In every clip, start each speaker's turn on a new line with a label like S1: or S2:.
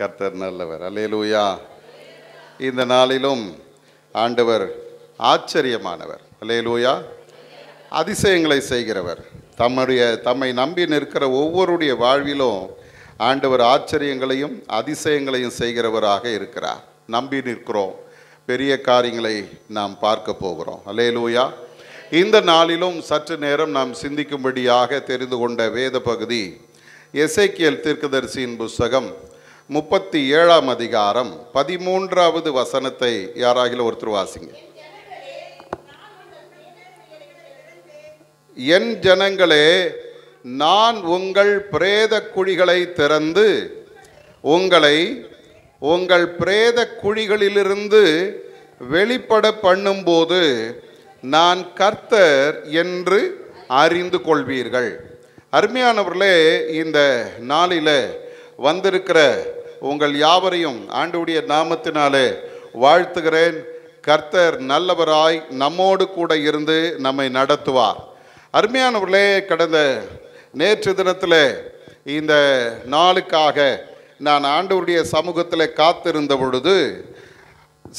S1: கர்த்தர் நல்லவர். அல்லேலூயா. இந்த நாளிலும் ஆண்டவர் ஆச்சரியமானவர். அல்லேலூயா. அதிசயங்களை செய்கிறவர். தம்மை நம்பி நிற்கிற ஒவ்வொருடைய வாழ்விலும் ஆண்டவர் ஆச்சரியங்களையும் அதிசயங்களையும் செய்கிறவராக இருக்கிறார். நம்பி நிற்கிறோம், பெரிய காரியங்களை நாம் பார்க்க போகிறோம். அல்லேலூயா. இந்த நாளிலும் சற்று நேரம் நாம் சிந்திக்கும்படியாக தெரிந்து கொண்ட வேத பகுதி எசேக்கியேல் தீர்க்கதரிசியின் புஸ்தகம் 37ஆம் அதிகாரம் 13வது வசனத்தை யாராகிலும் ஒருத்தர் வாசிங்க. என் ஜனங்களே, நான் உங்கள் பிரேத குழிகளை திறந்து உங்களை உங்கள் பிரேத குழிகளிலிருந்து வெளிப்பட பண்ணும்போது நான் கர்த்தர் என்று அறிந்து கொள்வீர்கள். அருமையானவர்களே, இந்த நாளில் வந்திருக்கிற உங்கள் யாவரையும் ஆண்டவருடைய நாமத்தினாலே வாழ்த்துகிறேன். கர்த்தர் நல்லவராய் நம்மோடு கூட இருந்து நம்மை நடத்துவார். அருமையானவர்களே, கடந்த நேற்று தினத்தில் இந்த நாளுக்காக நான் ஆண்டவருடைய சமூகத்தில் காத்திருந்த பொழுது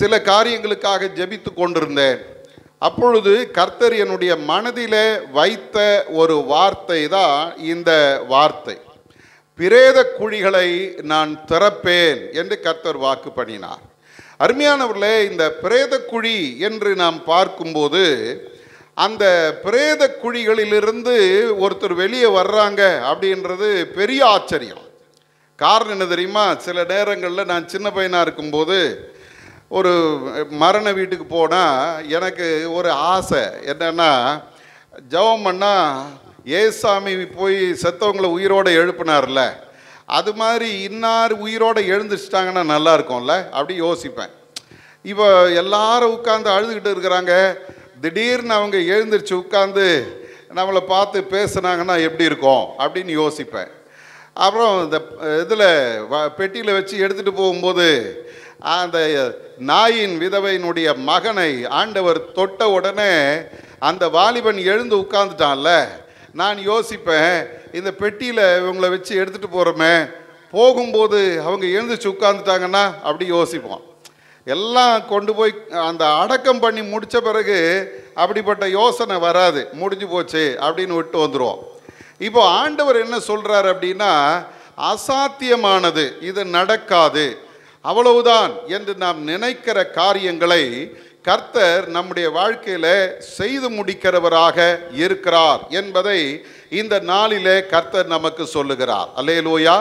S1: சில காரியங்களுக்காக ஜெபித்து கொண்டிருந்தேன். அப்பொழுது கர்த்தர் என்னுடைய மனதிலே வைத்த ஒரு வார்த்தை தான் இந்த வார்த்தை. பிரேத குழிகளை நான் திறப்பேன் என்று கர்த்தர் வாக்கு பண்ணினார். அருமையானவர்களே, இந்த பிரேத குழி என்று நாம் பார்க்கும்போது அந்த பிரேத குழிகளிலிருந்து ஒருத்தர் வெளியே வர்றாங்க அப்படின்றது பெரிய ஆச்சரியம். காரணம் என்ன தெரியுமா? சில நேரங்களில் நான் சின்ன பையனாக இருக்கும்போது ஒரு மரண வீட்டுக்கு போனால் எனக்கு ஒரு ஆசை என்னென்னா, ஜெபம் பண்ணால் ஏசாமி போய் செத்தவங்களை உயிரோடு எழுப்பினார்ல, அது மாதிரி இன்னார் உயிரோடு எழுந்துச்சிட்டாங்கன்னா நல்லா இருக்கும்ல அப்படி யோசிப்பேன். இப்போ எல்லாரும் உட்காந்து அழுதுகிட்டு இருக்கிறாங்க, திடீர்னு அவங்க எழுந்திரிச்சு உட்காந்து நம்மளை பார்த்து பேசுனாங்கன்னா எப்படி இருக்கும் அப்படின்னு யோசிப்பேன். அப்புறம் இந்த இதில் பெட்டியில் வச்சு எடுத்துகிட்டு போகும்போது அந்த நாயின் விதவையினுடைய மகனை ஆண்டவர் தொட்ட உடனே அந்த வாலிபன் எழுந்து உட்கார்ந்துட்டான்ல, நான் யோசிப்பேன், இந்த பெட்டியில் இவங்களை வச்சு எடுத்துகிட்டு போகிறோமே, போகும்போது அவங்க எழுந்துச்சு உட்காந்துட்டாங்கன்னா அப்படி யோசிப்போம். எல்லாம் கொண்டு போய் அந்த அடக்கம் பண்ணி முடித்த பிறகு அப்படிப்பட்ட யோசனை வராது, முடிஞ்சு போச்சு அப்படின்னு விட்டு வந்துடுவோம். இப்போ ஆண்டவர் என்ன சொல்கிறார் அப்படின்னா, அசாத்தியமானது, இது நடக்காது, அவ்வளவுதான் என்று நாம் நினைக்கிற காரியங்களை கர்த்தர் நம்முடைய வாழ்க்கையில் செய்து முடிக்கிறவராக இருக்கிறார் என்பதை இந்த நாளிலே கர்த்தர் நமக்கு சொல்லுகிறார். அல்லேலூயா.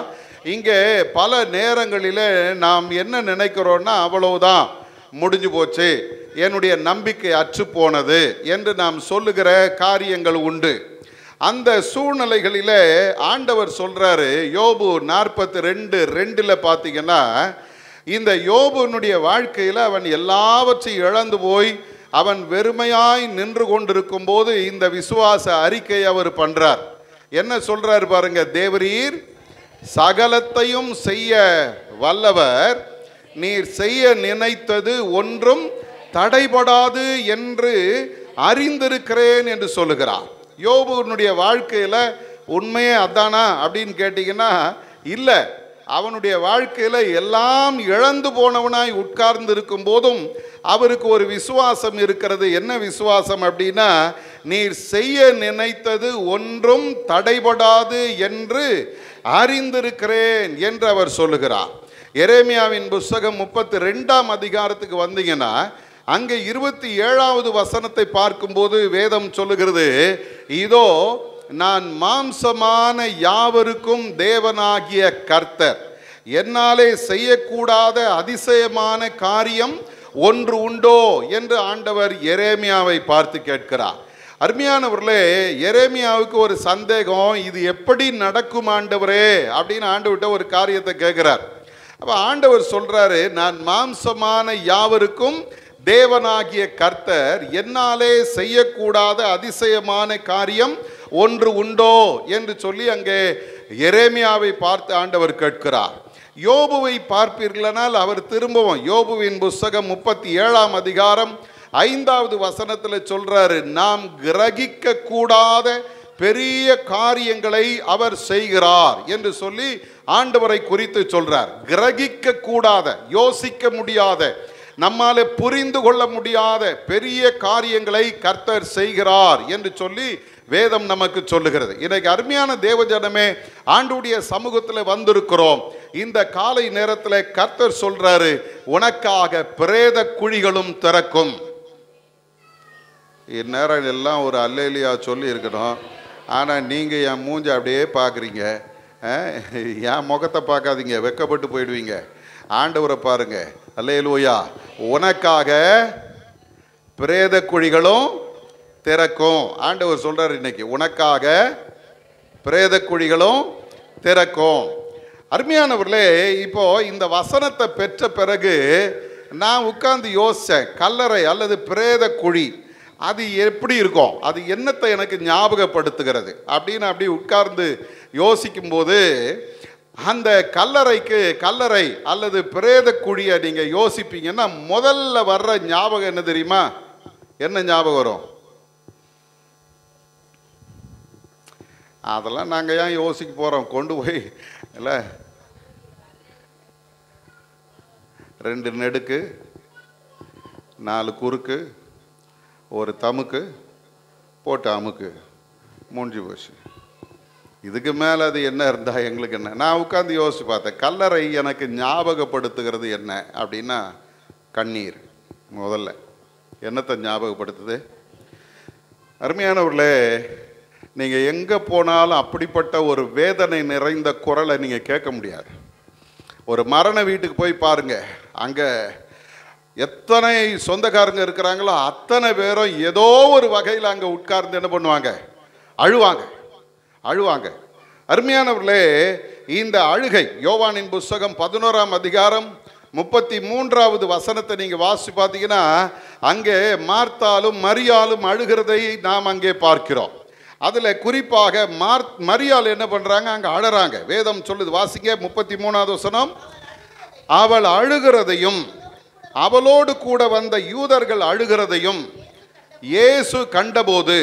S1: இங்கே பல நேரங்களில் நாம் என்ன நினைக்கிறோன்னா, அவ்வளவுதான், முடிஞ்சு போச்சு, என்னுடைய நம்பிக்கை அற்று போனது என்று நாம் சொல்லுகிற காரியங்கள் உண்டு. அந்த சூழ்நிலைகளில் ஆண்டவர் சொல்கிறாரு, யோபு 42:2 பார்த்தீங்கன்னா, இந்த யோபுனுடைய வாழ்க்கையில் அவன் எல்லாவற்றையும் இழந்து போய் அவன் வெறுமையாய் நின்று கொண்டிருக்கும் போது இந்த விசுவாச அறிக்கை அவர் பண்ணுறார். என்ன சொல்கிறார் பாருங்க, தேவரீர் சகலத்தையும் செய்ய வல்லவர், நீர் செய்ய நினைத்தது ஒன்றும் தடைபடாது என்று அறிந்திருக்கிறேன் என்று சொல்லுகிறார். யோபுனுடைய வாழ்க்கையில் உண்மையே அதானா அப்படின்னு கேட்டிங்கன்னா இல்லை. அவனுடைய வாழ்க்கையில் எல்லாம் இழந்து போனவனாய் உட்கார்ந்து இருக்கும் போதும் அவருக்கு ஒரு விசுவாசம் இருக்கிறது. என்ன விசுவாசம் அப்படின்னா, நீர் செய்ய நினைத்தது ஒன்றும் தடைபடாது என்று அறிந்திருக்கிறேன் என்று அவர் சொல்லுகிறார். எரேமியாவின் புஸ்தகம் 32ஆம் அதிகாரத்துக்கு வந்தீங்கன்னா அங்கே 27வது வசனத்தை பார்க்கும்போது வேதம் சொல்லுகிறது, இதோ நான் மாம்சமான யாவருக்கும் தேவனாகிய கர்த்தர், என்னாலே செய்யக்கூடாத அதிசயமான காரியம் ஒன்று உண்டோ என்று ஆண்டவர் எரேமியாவை பார்த்து கேட்கிறார். அருமையானவர்களே, எரேமியாவுக்கு ஒரு சந்தேகம், இது எப்படி நடக்கும் ஆண்டவரே அப்படின்னு ஆண்டவர்கிட்ட ஒரு காரியத்தை கேட்கிறார். அப்போ ஆண்டவர் சொல்றாரு, நான் மாம்சமான யாவருக்கும் தேவனாகிய கர்த்தர், என்னாலே செய்யக்கூடாத அதிசயமான காரியம் ஒன்று உண்டோ என்று சொல்லி அங்கே எரேமியாவை பார்த்து ஆண்டவர் கேட்கிறார். யோபுவை பார்ப்பீர்களானால் அவர் திரும்பவும் யோபுவின் புஸ்தகம் 37ஆம் அதிகாரம் 5வது வசனத்தில் சொல்றாரு, நாம் கிரகிக்க கூடாத பெரிய காரியங்களை அவர் செய்கிறார் என்று சொல்லி ஆண்டவரை குறித்து சொல்றார். கிரகிக்க கூடாத, யோசிக்க முடியாத, நம்மால புரிந்து கொள்ள முடியாத பெரிய காரியங்களை கர்த்தர் செய்கிறார் என்று சொல்லி வேதம் நமக்கு சொல்லுகிறது. இன்னைக்கு அருமையான தேவஜனமே, ஆண்டுடைய சமூகத்தில் வந்திருக்கிறோம். இந்த காலை நேரத்தில் கர்த்தர் சொல்றாரு, உனக்காக பிரேத குழிகளும் திறக்கும். இந்நேரம் எல்லாம் ஒரு அல்லேலியா சொல்லி இருக்கணும். ஆனால் நீங்கள் என் மூஞ்ச அப்படியே பார்க்குறீங்க. என் முகத்தை பார்க்காதீங்க, வெக்கப்பட்டு போயிடுவீங்க. ஆண்டவரை பாருங்க. அல்லேலூயா. உனக்காக பிரேத குழிகளும் திறக்கும். ஆண்டவர் சொல்றார் இன்னைக்கு, உனக்காக பிரேத குழிகளும் திறக்கும். அருமையானவர்களே, இப்போ இந்த வசனத்தை பெற்ற பிறகு நான் உட்கார்ந்து யோசிச்சேன், கல்லறை அல்லது பிரேத குழி அது எப்படி இருக்கும், அது என்னத்தை எனக்கு ஞாபகப்படுத்துகிறது அப்படின்னு அப்படி உட்கார்ந்து யோசிக்கும்போது, அந்த கல்லறை அல்லது பிரேத குழியை நீங்கள் யோசிப்பீங்கன்னா முதல்ல வர்ற ஞாபகம் என்ன தெரியுமா? என்ன ஞாபகம் வரும்? அதெல்லாம் நாங்கள் ஏன் யோசிக்க போகிறோம்? கொண்டு போய் இல்லை 2 நெடுக்கு 4 குறுக்கு ஒரு தமுக்கு போட்டு அமுக்கு, மூஞ்சி போச்சு. இதுக்கு மேலே அது என்ன இருந்தால் எங்களுக்கு என்ன? நான் உட்காந்து யோசிச்சு பார்த்தேன், கல்லறை எனக்கு ஞாபகப்படுத்துகிறது என்ன அப்படின்னா கண்ணீர். முதல்ல என்னத்தை ஞாபகப்படுத்துது? அருமையானவர்களே, நீங்கள் எங்கே போனாலும் அப்படிப்பட்ட ஒரு வேதனை நிறைந்த குரலை நீங்கள் கேட்க முடியாது. ஒரு மரண வீட்டுக்கு போய் பாருங்கள், அங்கே எத்தனை சொந்தக்காரங்க இருக்கிறாங்களோ அத்தனை பேரும் ஏதோ ஒரு வகையில் அங்கே உட்கார்ந்து என்ன பண்ணுவாங்க? அழுவாங்க. அருமையானவர்களே, இந்த அழுகை யோவானின் புஸ்தகம் 11ஆம் அதிகாரம் 33வது வசனத்தை நீங்கள் வாசித்து பார்த்தீங்கன்னா, அங்கே மார்த்தாலும் மரியாலும் அழுகிறதை நாம் அங்கே பார்க்கிறோம். அதில் குறிப்பாக மரியாள் என்ன பண்ணுறாங்க? அங்கே அழறாங்க. வேதம் சொல்லுது, வாசிங்க 33வது வசனம். அவள் அழுகிறதையும் அவளோடு கூட வந்த யூதர்கள் அழுகிறதையும் இயேசு கண்டபோது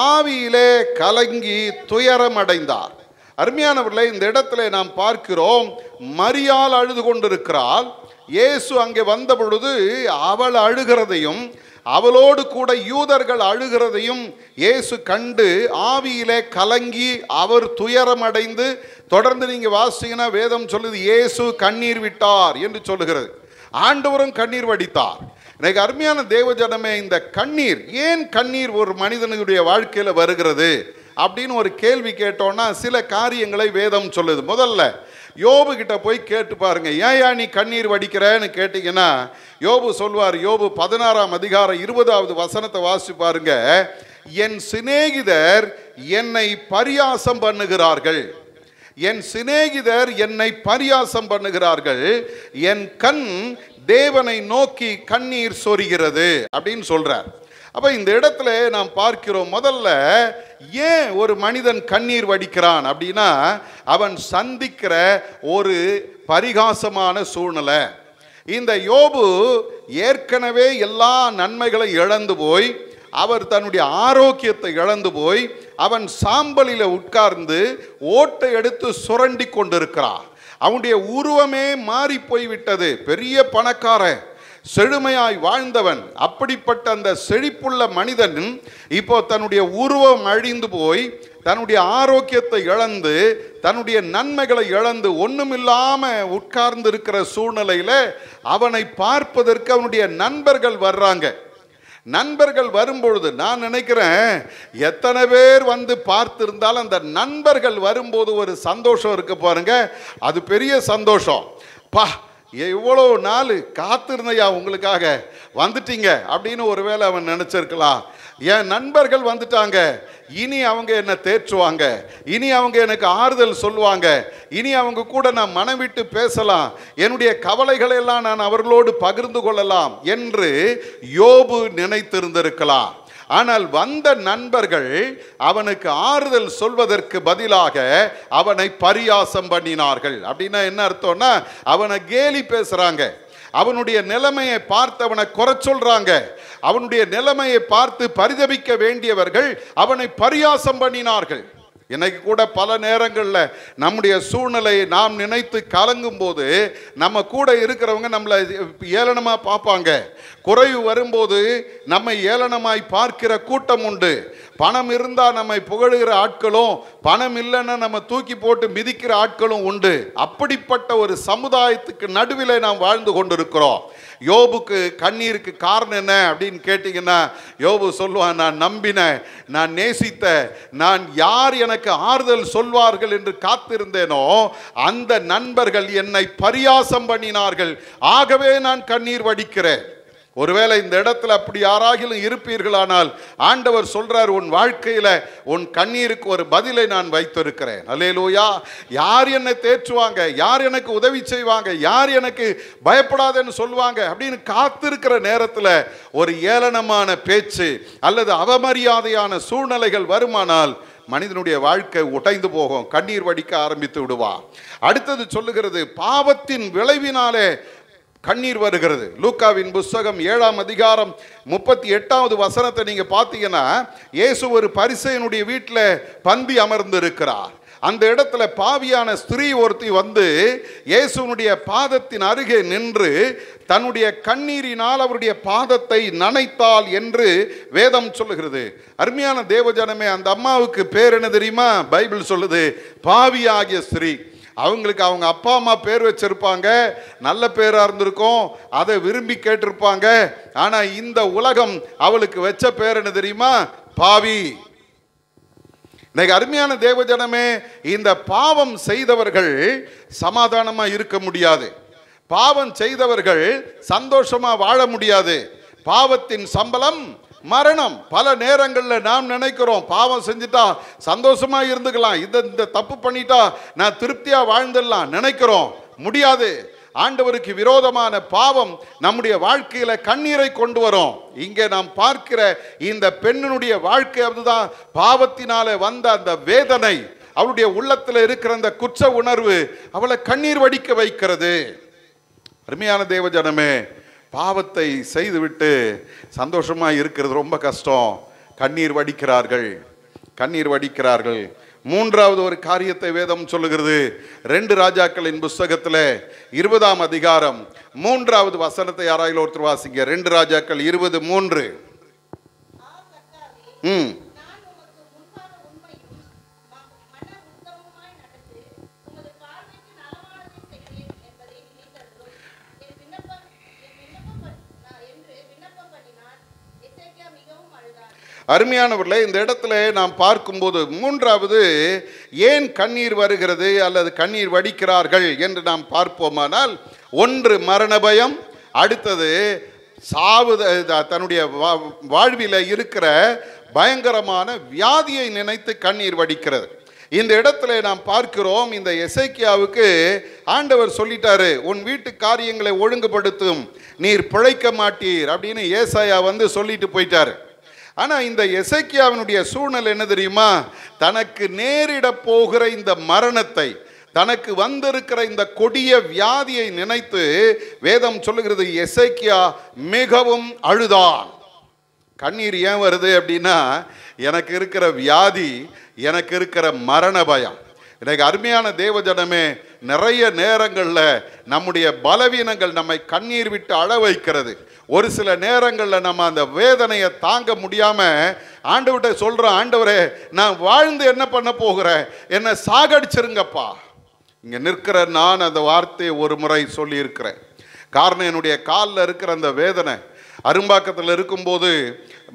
S1: ஆவியிலே கலங்கி துயரம் அடைந்தார். அருமையானவர்களே, இந்த இடத்துல நாம் பார்க்கிறோம், மரியாள் அழுது கொண்டிருக்கிறாள். இயேசு அங்கே வந்த பொழுது அவள் அழுகிறதையும் அவளோடு கூட யூதர்கள் அழுகிறதையும் இயேசு கண்டு ஆவியிலே கலங்கி அவர் துயரம் அடைந்து, தொடர்ந்து நீங்கள் வாசிங்கன்னா வேதம் சொல்லுது இயேசு கண்ணீர் விட்டார் என்று சொல்லுகிறது. ஆண்டவரும் கண்ணீர் வடித்தார். எனக்கு அருமையான தேவஜனமே, இந்த கண்ணீர், ஏன் கண்ணீர் ஒரு மனிதனுடைய வாழ்க்கையில் வருகிறது அப்படின்னு ஒரு கேள்வி கேட்டோன்னா சில காரியங்களை வேதம் சொல்லுது. முதல்ல யோபு கிட்ட போய் கேட்டு பாருங்க, ஏன் நீ கண்ணீர் வடிக்கிறேன்னு கேட்டீங்கன்னா யோபு சொல்வார். யோபு 16ஆம் அதிகாரம் 20வது வசனத்தை வாசிச்சு பாருங்க. என் சிநேகிதர் என்னை பரியாசம் பண்ணுகிறார்கள், என் சிநேகிதர் என்னை பரியாசம் பண்ணுகிறார்கள், என் கண் தேவனை நோக்கி கண்ணீர் சொரிகிறது அப்படின்னு சொல்றார். அப்ப இந்த இடத்துல நாம் பார்க்கிறோம், முதல்ல ஏன் ஒரு மனிதன் கண்ணீர் வடிக்கிறான் அப்படின்னா அவன் சந்திக்கிற ஒரு பரிகாசமான சூழ்நிலை. இந்த யோபு ஏற்கனவே எல்லா நன்மைகளை இழந்து போய், அவர் தன்னுடைய ஆரோக்கியத்தை இழந்து போய், அவன் சாம்பலில் உட்கார்ந்து ஓட்டை எடுத்து சுரண்டி கொண்டிருக்கிறான். அவனுடைய உருவமே மாறி போய்விட்டது. பெரிய பணக்காரன், செழுமையாய் வாழ்ந்தவன். அப்படிப்பட்ட அந்த செழிப்புள்ள மனிதன் இப்போ தன்னுடைய உருவம் அழிந்து போய், தன்னுடைய ஆரோக்கியத்தை இழந்து, தன்னுடைய நன்மைகளை இழந்து, ஒண்ணுமில்லாம உட்கார்ந்து இருக்கிற சூழ்நிலையில அவனை பார்ப்பதற்கு அவனுடைய நண்பர்கள் வர்றாங்க. நண்பர்கள் வரும்பொழுது நான் நினைக்கிறேன், எத்தனை பேர் வந்து பார்த்திருந்தாலும் அந்த நண்பர்கள் வரும்போது ஒரு சந்தோஷம் இருக்கு பாருங்க, அது பெரிய சந்தோஷம். பா, எவ்வளோ நாள் காத்திருந்தையா, உங்களுக்காக வந்துட்டீங்க அப்படின்னு ஒருவேளை அவன் நினைச்சிருக்கலாம். என் நண்பர்கள் வந்துட்டாங்க, இனி அவங்க என்னை தேற்றுவாங்க, இனி அவங்க எனக்கு ஆறுதல் சொல்லுவாங்க, இனி அவங்க கூட நான் மனம் விட்டு பேசலாம், என்னுடைய கவலைகளை எல்லாம் நான் அவர்களோடு பகிர்ந்து கொள்ளலாம் என்று யோபு நினைத்திருந்திருக்கலாம். ஆனால் வந்த நண்பர்கள் அவனுக்கு ஆறுதல் சொல்வதற்கு பதிலாக அவனை பரியாசம் பண்ணினார்கள். அப்படின்னா என்ன அர்த்தம்னா, அவனை கேலி பேசுறாங்க, அவனுடைய நிலைமையை பார்த்து அவனை குறை சொல்றாங்க, அவனுடைய நிலைமையை பார்த்து பரிதபிக்க வேண்டியவர்கள் அவனை பரியாசம் பண்ணினார்கள். இன்னைக்கு கூட பல நேரங்களில் நம்முடைய சூழ்நிலையை நாம் நினைத்து கலங்கும் போது நம்ம கூட இருக்கிறவங்க நம்மளை ஏளனமாக பார்ப்பாங்க. குறைவு வரும்போது நம்மை ஏளனமாய் பார்க்கிற கூட்டம் உண்டு. பணம் இருந்தால் நம்மை புகழுகிற ஆட்களும், பணம் இல்லைன்னா நம்ம தூக்கி போட்டு மிதிக்கிற ஆட்களும் உண்டு. அப்படிப்பட்ட ஒரு சமுதாயத்துக்கு நடுவில் நாம் வாழ்ந்து கொண்டிருக்கிறோம். யோபுக்கு கண்ணீருக்கு காரணம் என்ன அப்படின்னு கேட்டிங்கன்னா, யோபு சொல்லுவான், நான் நம்பினேன், நான் நேசித்த, நான் யார் எனக்கு ஆறுதல் சொல்வார்கள் என்று காத்திருந்தேனோ அந்த நண்பர்கள் என்னை பரியாசம் பண்ணினார்கள், ஆகவே நான் கண்ணீர் வடிக்கிறேன். ஒருவேளை இந்த இடத்துல அப்படி யாராகிலும் இருப்பீர்களானால் ஆண்டவர் சொல்றார், உன் வாழ்க்கையில உன் கண்ணீருக்கு ஒரு பதிலை நான் வைத்திருக்கிறேன். அல்லேலூயா. யார் என்னை தேற்றுவாங்க, யார் எனக்கு உதவி செய்வாங்க, யார் எனக்கு பயப்படாதேன்னு சொல்லுவாங்க அப்படின்னு காத்திருக்கிற நேரத்தில் ஒரு ஏளனமான பேச்சு அல்லது அவமரியாதையான சூழ்நிலைகள் வருமானால் மனிதனுடைய வாழ்க்கை உடைந்து போகும், கண்ணீர் வடிக்க ஆரம்பித்து விடுவான். அடுத்தது சொல்லுகிறது, பாவத்தின் விளைவினாலே கண்ணீர் வருகிறது. லூக்காவின் புஸ்தகம் 7ஆம் அதிகாரம் 38வது வசனத்தை நீங்க பார்த்தீங்கன்னா, இயேசு ஒரு பரிசேயனுடைய வீட்டில் பந்தி அமர்ந்து இருக்கிறார். அந்த இடத்துல பாவியான ஸ்திரீ ஒருத்தி வந்து இயேசுனுடைய பாதத்தின் அருகே நின்று தன்னுடைய கண்ணீரினால் அவருடைய பாதத்தை நனைத்தாள் என்று வேதம் சொல்லுகிறது. அருமையான தேவஜனமே, அந்த அம்மாவுக்கு பேர் என்ன தெரியுமா? பைபிள் சொல்லுது, பாவியாகிய ஸ்திரீ. அவங்களுக்கு அவங்க அப்பா அம்மா பேர் வச்சிருப்பாங்க, நல்ல பேராக இருந்திருக்கும், அதை விரும்பி கேட்டிருப்பாங்க. ஆனால் இந்த உலகம் அவளுக்கு வச்ச பேர் என்ன தெரியுமா? பாவி. இன்னைக்கு அருமையான தேவஜனமே, இந்த பாவம் செய்தவர்கள் சமாதானமாக இருக்க முடியாது. பாவம் செய்தவர்கள் சந்தோஷமாக வாழ முடியாது. பாவத்தின் சம்பளம் மரணம். பல நேரங்களில் நாம் நினைக்கிறோம், பாவம் செஞ்சுட்டா சந்தோஷமா இருந்துக்கலாம், இந்த தப்பு பண்ணிட்டா நான் திருப்தியா வாழ்ந்துடலாம் நினைக்கிறோம். முடியாது. ஆண்டவருக்கு விரோதமான பாவம் நம்முடைய வாழ்க்கையில கண்ணீரை கொண்டு வரும். இங்கே நாம் பார்க்கிற இந்த பெண்ணினுடைய வாழ்க்கை அதுதான். பாவத்தினாலே வந்த அந்த வேதனை, அவளுடைய உள்ளத்தில் இருக்கிற அந்த குற்ற உணர்வு அவளை கண்ணீர் வடிக்க வைக்கிறது. அருமையான தேவஜனமே, பாவத்தை செய்துவிட்டு சந்தோஷமாக இருக்கிறது ரொம்ப கஷ்டம். கண்ணீர் வடிக்கிறார்கள், கண்ணீர் வடிக்கிறார்கள். மூன்றாவது ஒரு காரியத்தை வேதம் சொல்லுகிறது. 2 ராஜாக்களின் புஸ்தகத்தில் 20ஆம் அதிகாரம் 3வது வசனத்தை யாராயிலும் ஒருத்தர் வாசிங்க. 2 ராஜாக்கள் 20:3. அருமையானவர்களே, இந்த இடத்துல நாம் பார்க்கும்போது மூன்றாவது ஏன் கண்ணீர் வருகிறது அல்லது கண்ணீர் வடிக்கிறார்கள் என்று நாம் பார்ப்போமானால், ஒன்று மரண பயம், அடுத்தது சாவு, தன்னுடைய வாழ்வில் இருக்கிற பயங்கரமான வியாதியை நினைத்து கண்ணீர் வடிக்கிறது. இந்த இடத்துல நாம் பார்க்கிறோம், இந்த எசேக்கியாவுக்கு ஆண்டவர் சொல்லிட்டாரு, உன் வீட்டு காரியங்களை ஒழுங்குபடுத்தும், நீர் பிழைக்க மாட்டீர் அப்படின்னு ஏசாயா வந்து சொல்லிட்டு போயிட்டாரு. ஆனால் இந்த எசேக்கியாவினுடைய சூழ்நிலை என்ன தெரியுமா? தனக்கு நேரிட போகிற இந்த மரணத்தை, தனக்கு வந்திருக்கிற இந்த கொடிய வியாதியை நினைத்து வேதம் சொல்லுகிறது, எசேக்கியா மிகவும் அழுதான். கண்ணீர் ஏன் வருது அப்படின்னா, எனக்கு இருக்கிற வியாதி, எனக்கு இருக்கிற மரண பயம். எனக்கு அருமையான தேவஜனமே, நிறைய நேரங்களில் நம்முடைய பலவீனங்கள் நம்மை கண்ணீர் விட்டு அழ வைக்கிறது. ஒரு சில நேரங்களில் நம்ம அந்த வேதனையை தாங்க முடியாமல் ஆண்டவர்கிட்ட சொல்கிறோம், ஆண்டவரே நான் வாழ்ந்து என்ன பண்ண போகிறேன், என்னை சாகடிச்சிருங்கப்பா. இங்கே நிற்கிற நான் அந்த வார்த்தையை ஒரு முறை சொல்லியிருக்கிறேன். காரணம், என்னுடைய காலில் இருக்கிற அந்த வேதனை. அரும்பாக்கத்தில் இருக்கும்போது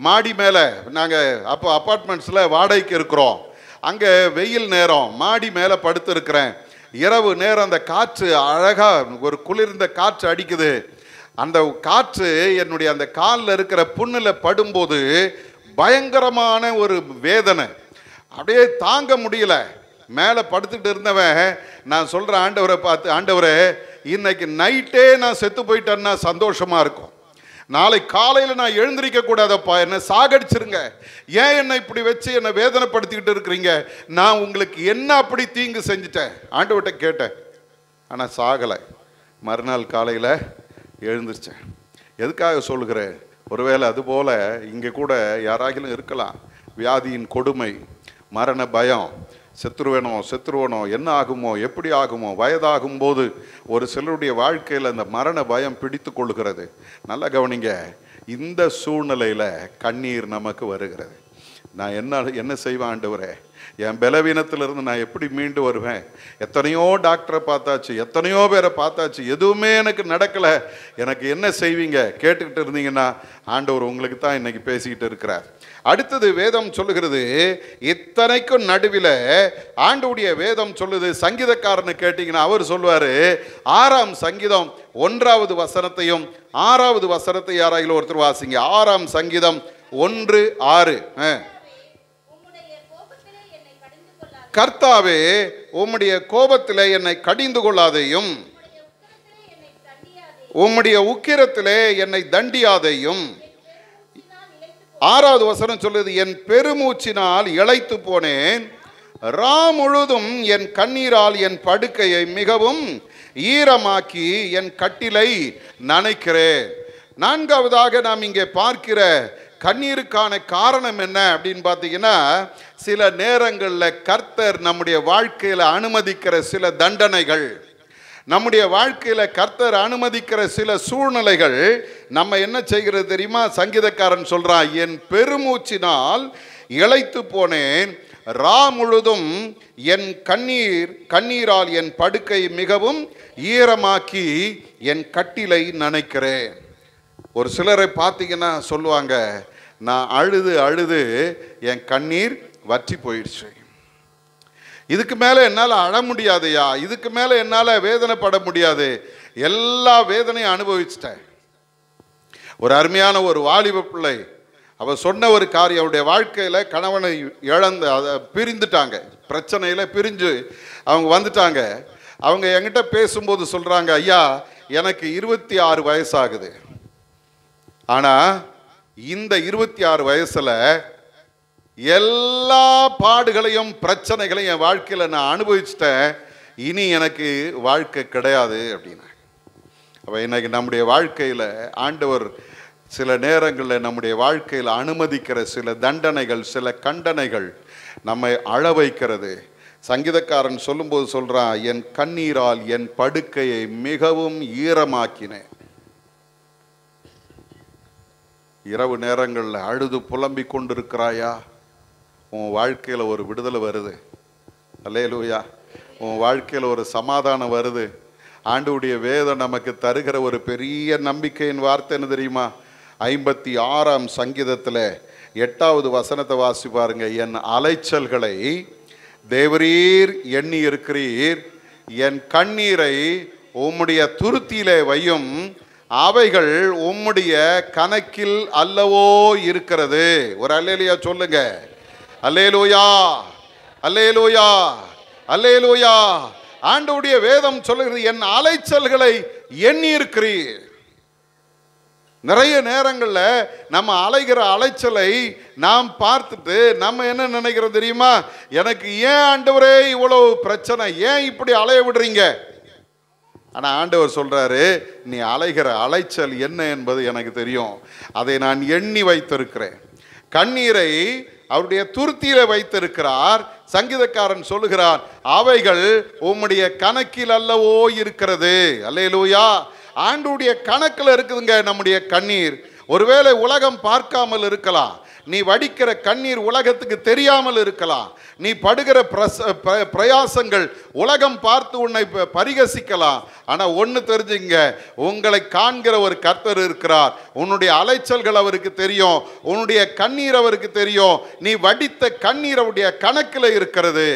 S1: மாடி மேலே, நாங்கள் அப்போ அப்பார்ட்மெண்ட்ஸில் வாடகைக்கு இருக்கிறோம், அங்கே வெயில் நேரம் மாடி மேலே படுத்திருக்கிறேன். இரவு நேரம் அந்த காற்று அழகாக ஒரு குளிர்ந்த காற்று அடிக்குது. அந்த காற்று என்னுடைய அந்த காலில் இருக்கிற புண்ணில் படும்போது பயங்கரமான ஒரு வேதனை, அப்படியே தாங்க முடியல. மேலே படுத்துக்கிட்டு இருந்தவன் நான் சொல்கிறேன் ஆண்டவரை பார்த்து, ஆண்டவரே இன்னைக்கு நைட்டே நான் செத்து போயிட்டேன்னா சந்தோஷமாக இருக்கும், நாளை காலையில் நான் எழுந்திருக்க கூடாதப்பா, என்னை சாகடிச்சிருங்க, ஏன் என்னை இப்படி வச்சு என்னை வேதனைப்படுத்திக்கிட்டு இருக்கிறீங்க, நான் உங்களுக்கு என்ன அப்படி தீங்கு செஞ்சுட்டேன் ஆண்டவர்கிட்ட கேட்டேன். ஆனால் சாகலை. மறுநாள் காலையில் எழுந்திருச்சேன். எதுக்காக சொல்லுகிறேன், ஒருவேளை அதுபோல் இங்கே கூட யாராகிலும் இருக்கலாம். வியாதியின் கொடுமை, மரண பயம், செத்துருவனோ என்ன ஆகுமோ, எப்படி ஆகுமோ, வயதாகும் போது ஒரு சிலருடைய வாழ்க்கையில் அந்த மரண பயம் பிடித்து கொள்கிறது. நல்லா கவனிங்க, இந்த சூழ்நிலையில் கண்ணீர் நமக்கு வருகிறது. நான் என்ன செய்வேன் ஆண்டவரே, என் பலவீனத்திலிருந்து நான் எப்படி மீண்டு வருவேன்? எத்தனையோ டாக்டரை பார்த்தாச்சு, எத்தனையோ பேரை பார்த்தாச்சு, எதுவுமே எனக்கு நடக்கலை, எனக்கு என்ன செய்வீங்க கேட்டுக்கிட்டு இருந்தீங்கன்னா ஆண்டவர் உங்களுக்கு தான் இன்னைக்கு பேசிக்கிட்டு இருக்கிறார். அடுத்தது வேதம் சொல்லுகிறது, இத்தனைக்கும் நடுவில் ஆண்டவுடைய வேதம் சொல்லுது, சங்கீதக்காரனை கேட்டீங்கன்னா அவர் சொல்லுவார், 6ஆம் சங்கீதம் 1வது வசனத்தையும் 6வது வசனத்தை யாராயிலும் ஒருத்தர் வாசிங்க. 6ஆம் சங்கீதம் 1:6. கர்த்தாவே, உம்முடைய கோபத்திலே என்னை கடிந்து கொள்ளாதையும், உம்முடைய உக்கிரத்திலே என்னை தண்டியாதையும். 6வது வசனம் சொல்லுது, என் பெருமூச்சினால் இளைத்து போனேன், ரா முழுதும் என் கண்ணீரால் என் படுக்கையை மிகவும் ஈரமாக்கி என் கட்டிலை நனைக்கிறேன். 4வதாக நாம் இங்கே பார்க்கிற கண்ணீருக்கான காரணம் என்ன அப்படின்னு பார்த்தீங்கன்னா, சில நேரங்களில் கர்த்தர் நம்முடைய வாழ்க்கையில் அனுமதிக்கிற சில தண்டனைகள், நம்முடைய வாழ்க்கையில் கர்த்தர் அனுமதிக்கிற சில சூழ்நிலைகள் நம்ம என்ன செய்கிறது தெரியுமா? சங்கீதக்காரன் சொல்றான், என் பெருமூச்சினால் இளைத்து போனேன், ரா முழுதும் என் கண்ணீரால் என் படுக்கை மிகவும் ஈரமாக்கி என் கட்டிலை நனைக்கிறேன். ஒரு சிலரை பார்த்தீங்கன்னா சொல்லுவாங்க, நான் அழுது என் கண்ணீர் வற்றி போயிடுச்சு, இதுக்கு மேலே என்னால் அழ முடியாதையா, இதுக்கு மேலே என்னால் வேதனைப்பட முடியாது, எல்லா வேதனையும் அனுபவிச்சிட்டேன். ஒரு அருமையான ஒரு வாலிப பிள்ளை, அவள் சொன்ன ஒரு காரியம், அவருடைய வாழ்க்கையில் கணவனை இழந்து அதை பிரிந்துட்டாங்க, பிரச்சனையில் பிரிஞ்சு அவங்க வந்துட்டாங்க. அவங்க என்கிட்ட பேசும்போது சொல்கிறாங்க, ஐயா எனக்கு 26 வயசாகுது, ஆனால் இந்த 26 வயசில் எல்லா பாடுகளையும் பிரச்சனைகளையும் என் வாழ்க்கையில் நான் அனுபவிச்சிட்டேன், இனி எனக்கு வாழ்க்கை கிடையாது அப்படின்னா. அப்போ இன்னைக்கு நம்முடைய வாழ்க்கையில் ஆண்டவர் சில நேரங்களில் நம்முடைய வாழ்க்கையில் அனுமதிக்கிற சில தண்டனைகள், சில கண்டனைகள் நம்மை அழ வைக்கிறது. சங்கீதக்காரன் சொல்லும்போது சொல்கிறான், என் கண்ணீரால் என் படுக்கையை மிகவும் ஈரமாக்கினேன். இரவு நேரங்களில் அழுது புலம்பிக் கொண்டிருக்கிறாயா? உன் வாழ்க்கையில் ஒரு விடுதலை வருது. அல்லேலூயா. உன் வாழ்க்கையில் ஒரு சமாதானம் வருது. ஆண்டவருடைய வேதம் நமக்கு தருகிற ஒரு பெரிய நம்பிக்கையின் வார்த்தை என்ன தெரியுமா? 56ஆம் சங்கீதத்தில் 8வது வசனத்தை வாசி பாருங்க. என் அலைச்சல்களை தேவரீர் எண்ணி இருக்கிறீர், என் கண்ணீரை உம்முடைய துருத்தியிலே வையும், அவைகள் உம்முடைய கணக்கில் அல்லவோ இருக்கிறது. ஒரு அல்லேலூயா சொல்லுங்க. அல்லேலூயா, அல்லேலூயா, அல்லேலூயா. ஆண்டவருடைய வேதம் சொல்லுகிறது, என் அலைச்சல்களை எண்ணி இருக்கிறீர். நிறைய நேரங்களில் நம்ம அலைகிற அலைச்சலை நாம் பார்த்துட்டு நம்ம என்ன நினைக்கிறோம் தெரியுமா? எனக்கு ஏன் ஆண்டவரே இவ்வளவு பிரச்சனை, ஏன் இப்படி அலைய விடுறீங்க? ஆனால் ஆண்டவர் சொல்றாரு, நீ அலைகிற அலைச்சல் என்ன என்பது எனக்கு தெரியும், அதை நான் எண்ணி வைத்திருக்கிறேன். கண்ணீரை அவருடைய துருத்தியில வைத்திருக்கிறார். சங்கீதக்காரன் சொல்லுகிறார், அவைகள் உம்முடைய கணக்கில் அல்லவோ இருக்கிறது. அல்லேலூயா. ஆண்டவருடைய கணக்கில் இருக்குதுங்க நம்முடைய கண்ணீர். ஒருவேளை உலகம் பார்க்காமல் இருக்கலாம், நீ வடிக்கிற கண்ணீர் உலகத்துக்கு தெரியாமல் இருக்கலாம், நீ படுகிற பிரயாசங்கள் உலகம் பார்த்து உன்னை பரிகசிக்கலாம். ஆனால் ஒன்று தெரிஞ்சுங்க, உங்களை காண்கிற ஒரு கர்த்தர் இருக்கிறார். உன்னுடைய அலைச்சல்கள் அவருக்கு தெரியும், உன்னுடைய கண்ணீர் அவருக்கு தெரியும். நீ வடித்த கண்ணீர் அவருடைய கணக்கில் இருக்கிறது.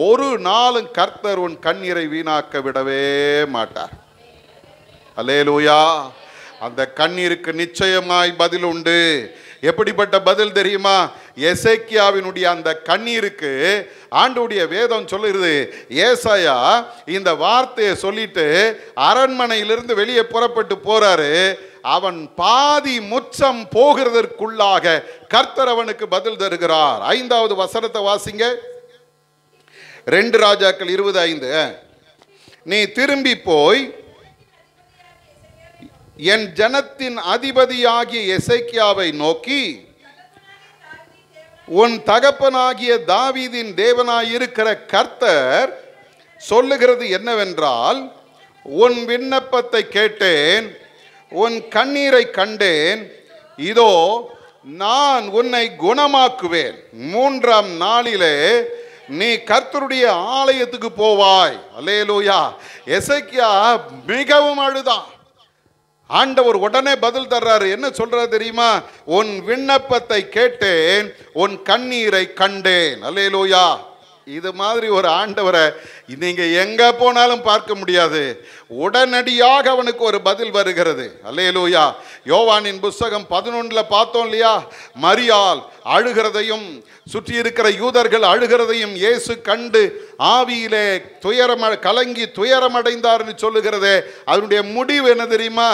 S1: ஒரு நாளும் கர்த்தர் உன் கண்ணீரை வீணாக்க விடவே மாட்டார். அல்லேலூயா. அந்த கண்ணீருக்கு நிச்சயமாய் பதில் உண்டு. எப்படிப்பட்ட பதில் தெரியுமா? எசேக்கியாவினுடைய அந்த கண்ணீருக்கு ஆண்டவருடைய வேதம் சொல்லுகிறது, ஏசாயா இந்த வார்த்தையை சொல்லிட்டு அரண்மனையிலிருந்து வெளியே புறப்பட்டு போறாரு. அவன் பாதி முச்சம் போகிறதற்குள்ளாக கர்த்தர் அவனுக்கு பதில் தருகிறார். 5வது வசனத்தை வாசிங்க. 2 ராஜாக்கள் 20:5. நீ திரும்பி போய் என் ஜனத்தின் அதிபதியாகிய எசேக்கியாவை நோக்கி, உன் தகப்பனாகிய தாவீதின் தேவனாயிருக்கிற கர்த்தர் சொல்லுகிறது என்னவென்றால், உன் விண்ணப்பத்தை கேட்டேன், உன் கண்ணீரை கண்டேன், இதோ நான் உன்னை குணமாக்குவேன், 3ஆம் நாளிலே நீ கர்த்தருடைய ஆலயத்துக்கு போவாய். அல்லேலூயா. எசேக்கியா மிகவும் அழுதான். ஆண்டவர் உடனே பதில் தர்றாரு. என்ன சொல்றாரு தெரியுமா? உன் விண்ணப்பத்தை கேட்டேன், உன் கண்ணீரை கண்டேன். அல்லேலூயா. இது மாதிரி ஒரு ஆண்டவரை நீங்க எங்க போனாலும் பார்க்க முடியாது. உடனடியாக அவனுக்கு ஒரு பதில் வருகிறது. அல்லேலூயா. யோவானின் புஸ்தகம் 11 பார்த்தோம் இல்லையா? மரியாள் அழுகிறதையும் சுற்றி இருக்கிற யூதர்கள் அழுகிறதையும் இயேசு கண்டு ஆவியிலே கலங்கி துயரமடைந்தார்னு சொல்லுகிறதே. அதனுடைய முடிவு என்ன தெரியுமா?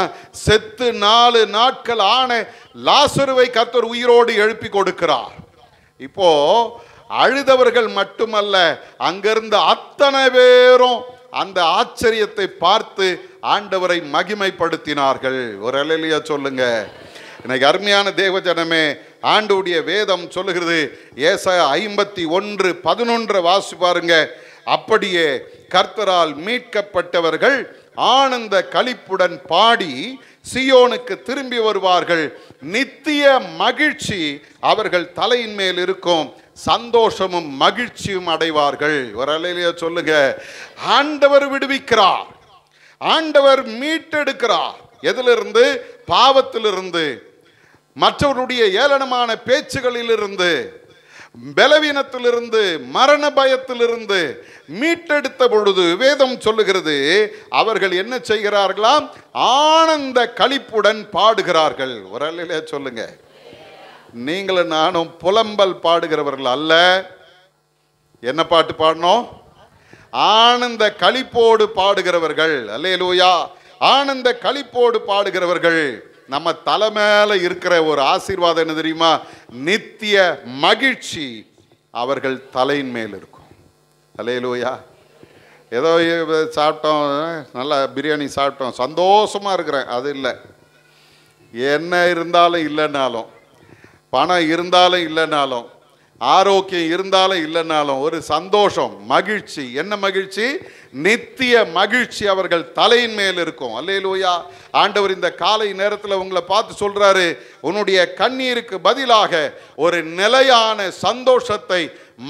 S1: செத்து 4 நாட்கள் ஆன லாசருவை கர்த்தர் உயிரோடு எழுப்பி கொடுக்கிறார். இப்போ அழுதவர்கள் மட்டுமல்ல, அங்கிருந்த அத்தனை பேரும் அந்த ஆச்சரியத்தை பார்த்து ஆண்டவரை மகிமைப்படுத்தினார்கள். ஒரு அல்லேலூயா சொல்லுங்க. இன்னைக்கு அருமையான தேவஜனமே, ஆண்டவருடைய வேதம் சொல்லுகிறது, ஏசாயா 51:11 வாசி பாருங்க. அப்படியே கர்த்தரால் மீட்கப்பட்டவர்கள் ஆனந்த களிப்புடன் பாடி சியோனுக்கு திரும்பி வருவார்கள். நித்திய மகிழ்ச்சி அவர்கள் தலையின் மேல் இருக்கும், சந்தோஷமும் மகிழ்ச்சியும் அடைவார்கள். ஒரு அல்லேலூயா சொல்லுங்க. ஆண்டவர் விடுவிக்கிறார், ஆண்டவர் மீட்டெடுக்கிறார். எதிலிருந்து? பாவத்திலிருந்து, மற்றவருடைய ஏளனமான பேச்சுகளிலிருந்து, பலவீனத்திலிருந்து, மரண பயத்திலிருந்து மீட்டெடுத்த பொழுது வேதம் சொல்லுகிறது, அவர்கள் என்ன செய்கிறார்களாம்? ஆனந்த களிப்புடன் பாடுகிறார்கள். ஒரு அல்லேலூயா சொல்லுங்க. நீங்களும் நானும் புலம்பல் பாடுகிறவர்கள் அல்ல. என்ன பாட்டு பாடணும்? ஆனந்த களிப்போடு பாடுகிறவர்கள். அல்லேலூயா. ஆனந்த களிப்போடு பாடுகிறவர்கள். நம்ம தலை மேல இருக்கிற ஒரு ஆசீர்வாதம் என்ன தெரியுமா? நித்திய மகிழ்ச்சி அவர்கள் தலையின் மேல் இருக்கும். அல்லேலூயா. ஏதோ சாப்பிட்டோம், நல்லா பிரியாணி சாப்பிட்டோம், சந்தோஷமா இருக்கிறேன், அது இல்லை. என்ன இருந்தாலும் இல்லைனாலும், பணம் இருந்தாலும் இல்லைனாலும், ஆரோக்கியம் இருந்தாலும் இல்லைனாலும், ஒரு சந்தோஷம், மகிழ்ச்சி. என்ன மகிழ்ச்சி? நித்திய மகிழ்ச்சி அவர்கள் தலையின் மேல் இருக்கும். அல்லேலூயா. ஆண்டவர் இந்த காலை நேரத்தில் உங்களை பார்த்து சொல்றாரு, உன்னுடைய கண்ணீருக்கு பதிலாக ஒரு நிலையான சந்தோஷத்தை,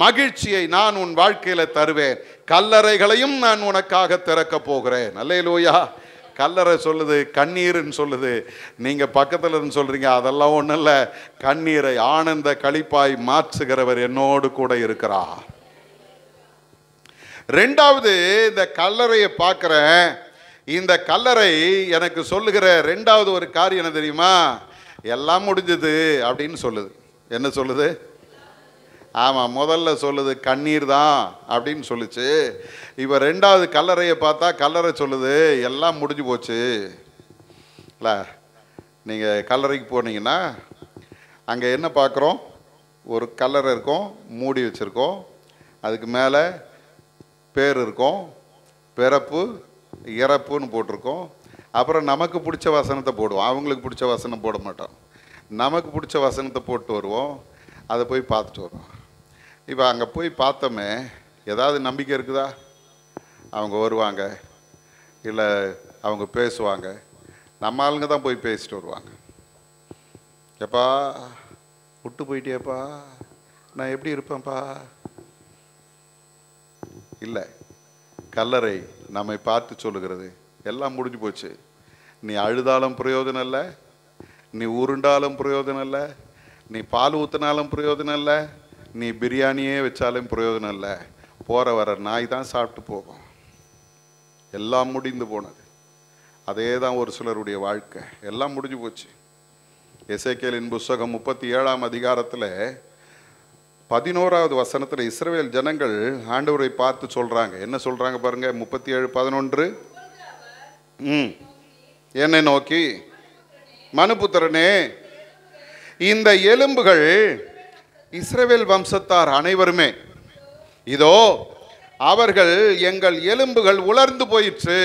S1: மகிழ்ச்சியை நான் உன் வாழ்க்கையில தருவேன். கல்லறைகளையும் நான் உனக்காக திறக்க போகிறேன். அல்லேலூயா. கல்லறை சொல்லுது, கண்ணீர்னு சொல்லுது. நீங்க பக்கத்துல இருந்து சொல்றீங்க, அதெல்லாம் ஒன்றும் இல்லை. கண்ணீரை ஆனந்த களிப்பாய் மாற்றுகிறவர் என்னோடு கூட இருக்கிறார். 2வது, இந்த கல்லறையை பார்க்கிறேன். இந்த கல்லறை எனக்கு சொல்லுகிற 2வது ஒரு காரியம் என்ன தெரியுமா? எல்லாம் முடிஞ்சது அப்படின்னு சொல்லுது. என்ன சொல்லுது? ஆமா, முதல்ல சொல்லுது கண்ணீர் தான் அப்படின்னு சொல்லுச்சு. இப்போ 2வது கல்லறையை பார்த்தா கல்லறை சொல்லுது எல்லாம் முடிஞ்சு போச்சு. இல்லை, நீங்கள் கல்லறைக்கு போனீங்கன்னா அங்கே என்ன பார்க்குறோம்? ஒரு கல்லறை இருக்கும், மூடி வச்சுருக்கோம். அதுக்கு மேலே பேர் இருக்கும், பிறப்பு இறப்புன்னு போட்டிருக்கோம். அப்புறம் நமக்கு பிடிச்ச வசனத்தை போடுவோம். அவங்களுக்கு பிடிச்ச வசனம் போட மாட்டோம். நமக்கு பிடிச்ச வசனத்தை போட்டு வருவோம். அதை போய் பார்த்துட்டு வருவோம். இப்போ அங்கே போய் பார்த்தோமே, ஏதாவது நம்பிக்கை இருக்குதா? அவங்க வருவாங்க, இல்லை அவங்க பேசுவாங்க. நம்ம ஆளுங்க தான் போய் பேசிட்டு வருவாங்க. எப்பா விட்டு போயிட்டேப்பா, நான் எப்படி இருப்பேன்ப்பா? இல்லை, கல்லறை நம்மை பார்த்து சொல்லுகிறது எல்லாம் முடிஞ்சு போச்சு. நீ அழுதாலும் பிரயோஜனம் இல்லை, நீ உருண்டாலும் பிரயோஜனம் இல்லை, நீ பால் ஊற்றினாலும் பிரயோஜனம் இல்லை, நீ பிரியாணியே வச்சாலும் பிரயோஜனம் இல்லை. போகிற வர நாய் தான் சாப்பிட்டு போகும். எல்லாம் முடிந்து போனது. அதே தான் ஒரு சிலருடைய வாழ்க்கை. எல்லாம் முடிஞ்சு போச்சு. எசேக்கியேலின் புஸ்தகம் 37ஆம் அதிகாரத்தில் 11வது வசனத்தில் இஸ்ரவேல் ஜனங்கள் ஆண்டவரை பார்த்து சொல்றாங்க. என்ன சொல்றாங்க பாருங்க, 37:11. என்னை நோக்கி, மனுபுத்திரனே, இந்த எலும்புகள் இஸ்ரவேல் வம்சத்தார் அனைவருமே, இதோ அவர்கள் எங்கள் எலும்புகள் உலர்ந்து போயிற்று,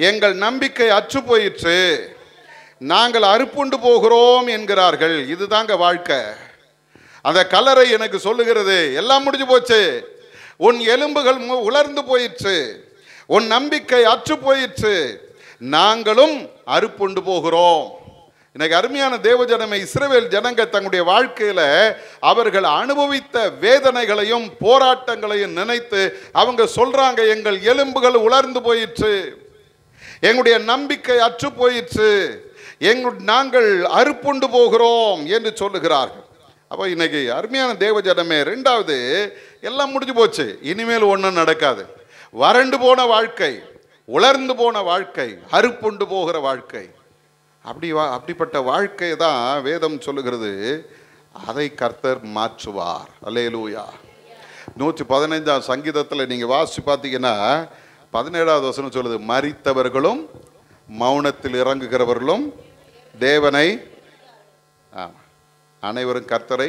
S1: எங்கள் நம்பிக்கை அற்று போயிற்று, நாங்கள் அறுப்புண்டு போகிறோம் என்கிறார்கள். இதுதாங்க வாழ்க்கை. அந்த கல்லறை எனக்கு சொல்லுகிறது, எல்லாம் முடிஞ்சு போச்சு, உன் எலும்புகள் உலர்ந்து போயிற்று, உன் நம்பிக்கை அற்று போயிற்று, நாங்களும் அறுப்புண்டு போகிறோம். இன்னைக்கு அருமையான தேவஜனமே, இஸ்ரவேல் ஜனங்க தங்களுடைய வாழ்க்கையில அவர்கள் அனுபவித்த வேதனைகளையும் போராட்டங்களையும் நினைத்து அவங்க சொல்றாங்க, எங்கள் எலும்புகள் உலர்ந்து போயிற்று, எங்களுடைய நம்பிக்கை அற்று போயிற்று, நாங்கள் அறுப்புண்டு போகிறோம் என்று சொல்லுகிறார்கள். அப்போ இன்னைக்கு அருமையான தேவஜனமே, ரெண்டாவது, எல்லாம் முடிஞ்சு போச்சு, இனிமேல் ஒன்றும் நடக்காது. வறண்டு போன வாழ்க்கை, உலர்ந்து போன வாழ்க்கை, அறுப்புண்டு போகிற வாழ்க்கை, அப்படிப்பட்ட வாழ்க்கை தான் வேதம் சொல்லுகிறது, அதை கர்த்தர் மாற்றுவார். அல்லேலூயா. 115ஆம் சங்கீதத்தில் நீங்கள் வாசிச்சு பார்த்தீங்கன்னா 17வது வசனம் சொல்லுது, மரித்தவர்களும் மௌனத்தில் இறங்குகிறவர்களும் தேவனை அனைவரும் கர்த்தரை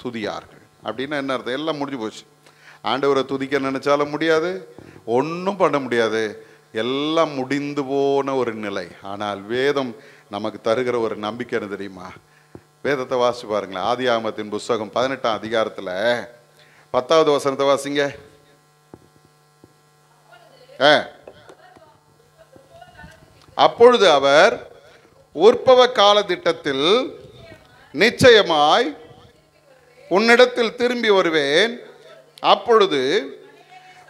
S1: துதியார்கள். அப்படின்னா என்ன அர்த்தம்? எல்லாம் முடிஞ்சு போச்சு. ஆண்டவரை துதிக்க நினைச்சாலும் முடியாது, ஒன்றும் பண்ண முடியாது, எல்லாம் முடிந்து போன ஒரு நிலை. ஆனால் வேதம் நமக்கு தருகிற ஒரு நம்பிக்கை என்ன தெரியுமா? வேதத்தை வாசிச்சு பாருங்களேன். ஆதியாகமத்தின் புஸ்தகம் 18ஆம் அதிகாரத்தில் 10வது வசனத்தை வாசிங்க. அப்பொழுது அவர் உற்பவ கால திட்டத்தில் நிச்சயமாய் உன்னிடத்தில் திரும்பி வருவேன், அப்பொழுது